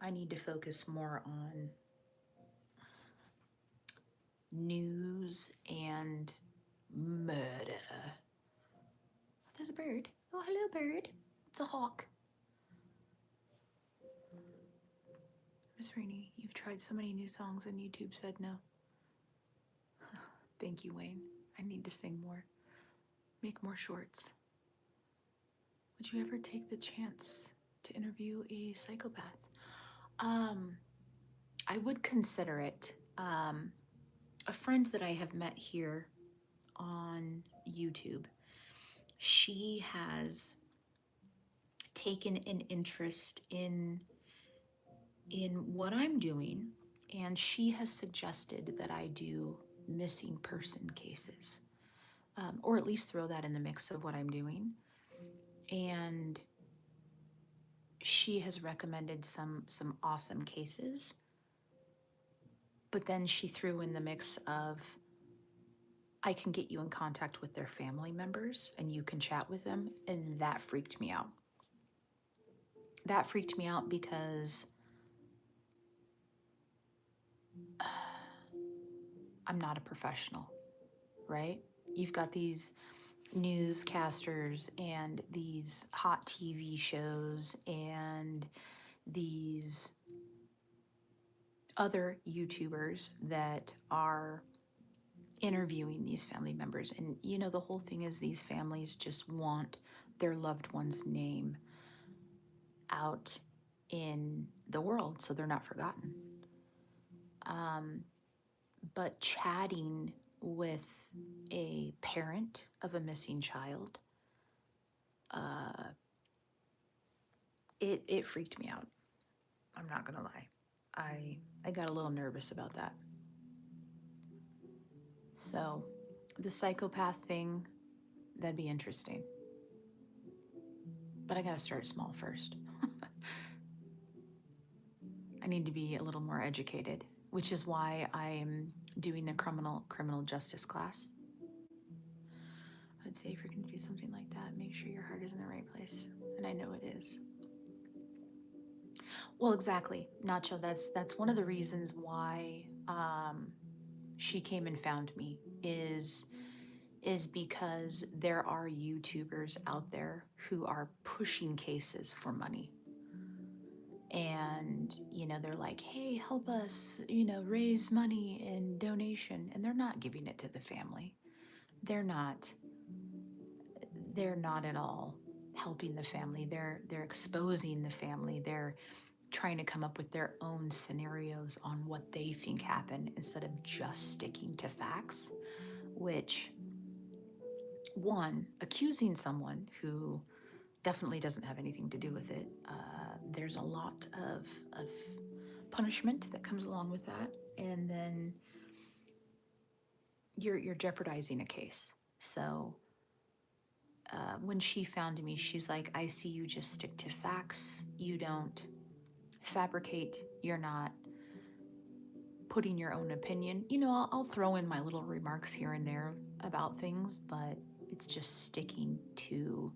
I need to focus more on news and murder. There's a bird. Oh, hello, bird. It's a hawk. Miss Rainey, you've tried so many new songs and YouTube said no. Thank you, Wayne. I need to sing more. Make more shorts. Would you ever take the chance to interview a psychopath? I would consider it. A friend that I have met here on YouTube, she has taken an interest in what I'm doing, and she has suggested that I do missing person cases, or at least throw that in the mix of what I'm doing. And she has recommended some awesome cases, but then she threw in the mix of, I can get you in contact with their family members and you can chat with them, and that freaked me out. That freaked me out because I'm not a professional, right? You've got these newscasters and these hot TV shows and these other YouTubers that are interviewing these family members. And the whole thing is these families just want their loved one's name out in the world so they're not forgotten. But chatting with a parent of a missing child, it freaked me out. I'm not gonna lie. I got a little nervous about that. So the psychopath thing, that'd be interesting. But I gotta start small first. I need to be a little more educated, which is why I'm doing the criminal justice class. I'd say if you're gonna do something like that, make sure your heart is in the right place. And I know it is. Well, exactly, Nacho. That's one of the reasons why she came and found me is because there are YouTubers out there who are pushing cases for money. And they're like, hey, help us raise money and donation, and they're not giving it to the family. They're not at all helping the family. They're exposing the family. They're trying to come up with their own scenarios on what they think happened instead of just sticking to facts, which, one, accusing someone who definitely doesn't have anything to do with it. There's a lot of punishment that comes along with that, and then you're jeopardizing a case. So when she found me, she's like, I see you just stick to facts. You don't fabricate. You're not putting your own opinion. I'll throw in my little remarks here and there about things, but it's just sticking to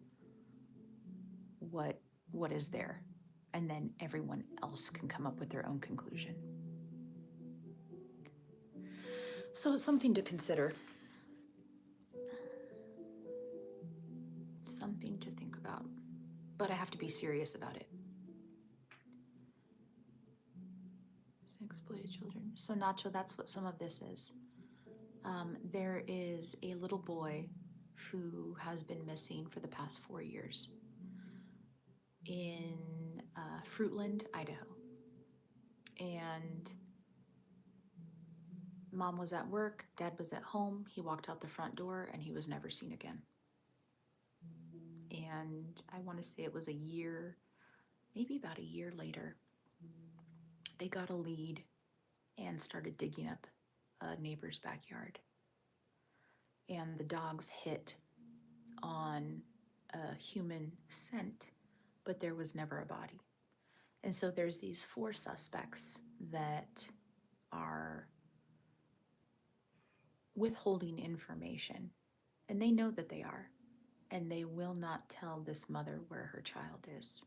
what is there. And then everyone else can come up with their own conclusion. So it's something to consider. Something to think about. But I have to be serious about it. Exploited children. So Nacho, that's what some of this is. There is a little boy who has been missing for the past 4 years in Fruitland, Idaho. And mom was at work, dad was at home. He walked out the front door and he was never seen again. And I want to say it was a year, maybe about a year later, they got a lead and started digging up a neighbor's backyard. And the dogs hit on a human scent, but there was never a body. And so there's these 4 suspects that are withholding information, and they know that they are, and they will not tell this mother where her child is.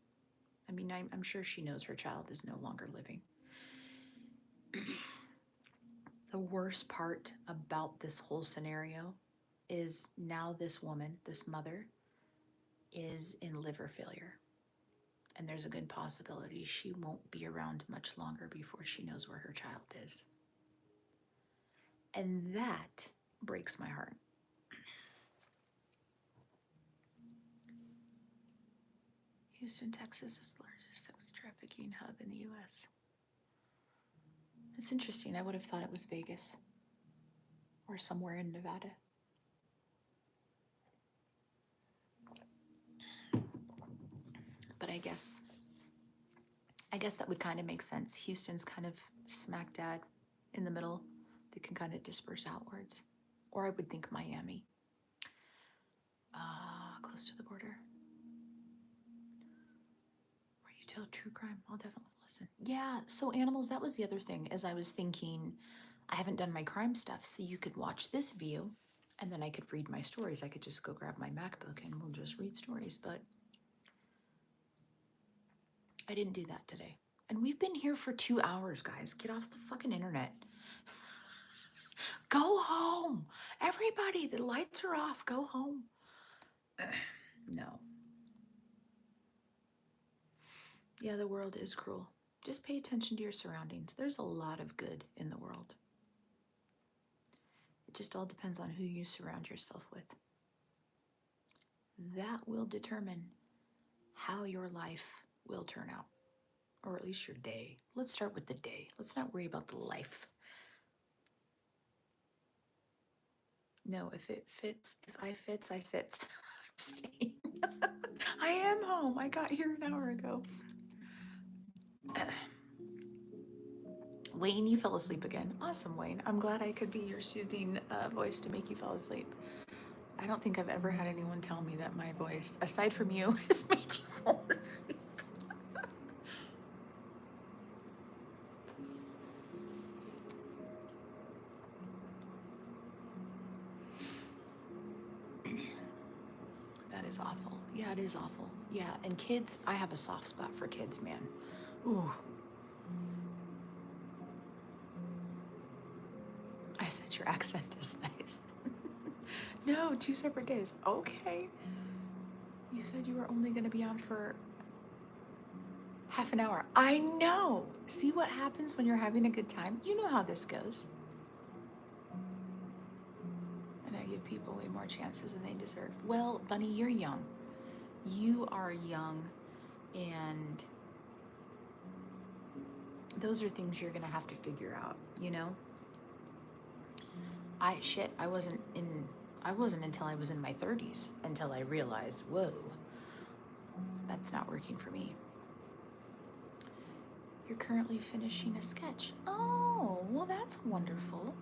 I mean, I'm sure she knows her child is no longer living. The worst part about this whole scenario is now this woman, this mother, is in liver failure. And there's a good possibility she won't be around much longer before she knows where her child is. And that breaks my heart. Houston, Texas is the largest sex trafficking hub in the U.S. It's interesting. I would have thought it was Vegas or somewhere in Nevada. But I guess that would kind of make sense. Houston's kind of smack dab in the middle. They can kind of disperse outwards. Or I would think Miami, close to the border. Where you tell true crime, I'll definitely listen. Yeah, so animals, that was the other thing, as I was thinking, I haven't done my crime stuff, so you could watch this view, and then I could read my stories. I could just go grab my MacBook and we'll just read stories, but I didn't do that today. And we've been here for 2 hours, guys. Get off the fucking internet. Go home. Everybody, the lights are off. Go home. No. Yeah, the world is cruel. Just pay attention to your surroundings. There's a lot of good in the world. It just all depends on who you surround yourself with. That will determine how your life will turn out, or at least your day. Let's start with the day. Let's not worry about the life. No, if it fits, if I fits, I sits. I'm staying. I am home. I got here an hour ago. Wayne, you fell asleep again. Awesome, Wayne. I'm glad I could be your soothing voice to make you fall asleep. I don't think I've ever had anyone tell me that my voice, aside from you, has made you fall asleep. That is awful. Yeah, it is awful. Yeah, and kids, I have a soft spot for kids, man. Ooh. I said your accent is nice. No, 2 separate days. Okay. You said you were only going to be on for half an hour. I know. See what happens when you're having a good time? You know how this goes. And I give people way more chances than they deserve. Well, Bunny, you're young. You are young, and those are things you're going to have to figure out, you know? I wasn't until I was in my 30s until I realized, whoa, that's not working for me. You're currently finishing a sketch. Oh, well, that's wonderful.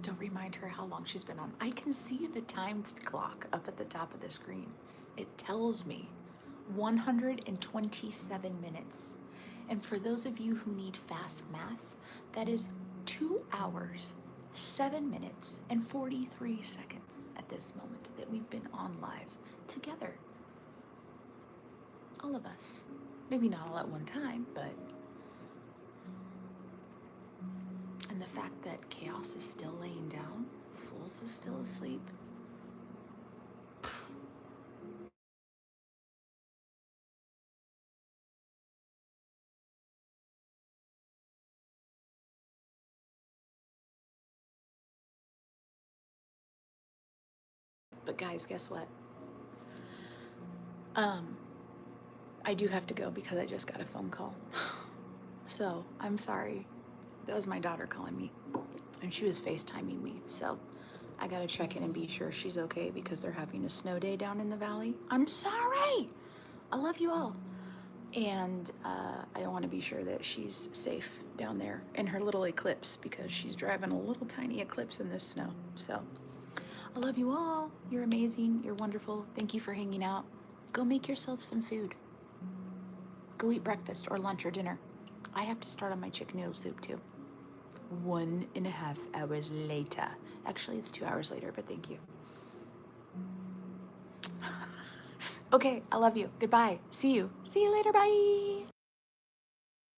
Don't remind her how long she's been on. I can see the time clock up at the top of the screen. It tells me 127 minutes. And for those of you who need fast math, that is 2 hours, 7 minutes, and 43 seconds at this moment that we've been on live together. All of us. Maybe not all at one time, but... And the fact that Chaos is still laying down, Fools is still asleep. But guys, guess what? I do have to go because I just got a phone call. So, I'm sorry. That was my daughter calling me. And she was FaceTiming me. So, I gotta check in and be sure she's okay because they're having a snow day down in the valley. I'm sorry! I love you all. And I want to be sure that she's safe down there in her little Eclipse because she's driving a little tiny Eclipse in this snow. So, I love you all. You're amazing. You're wonderful. Thank you for hanging out. Go make yourself some food. Go eat breakfast or lunch or dinner. I have to start on my chicken noodle soup too. 1.5 hours later. Actually, it's 2 hours later, but thank you. Okay, I love you. Goodbye. See you. See you later. Bye.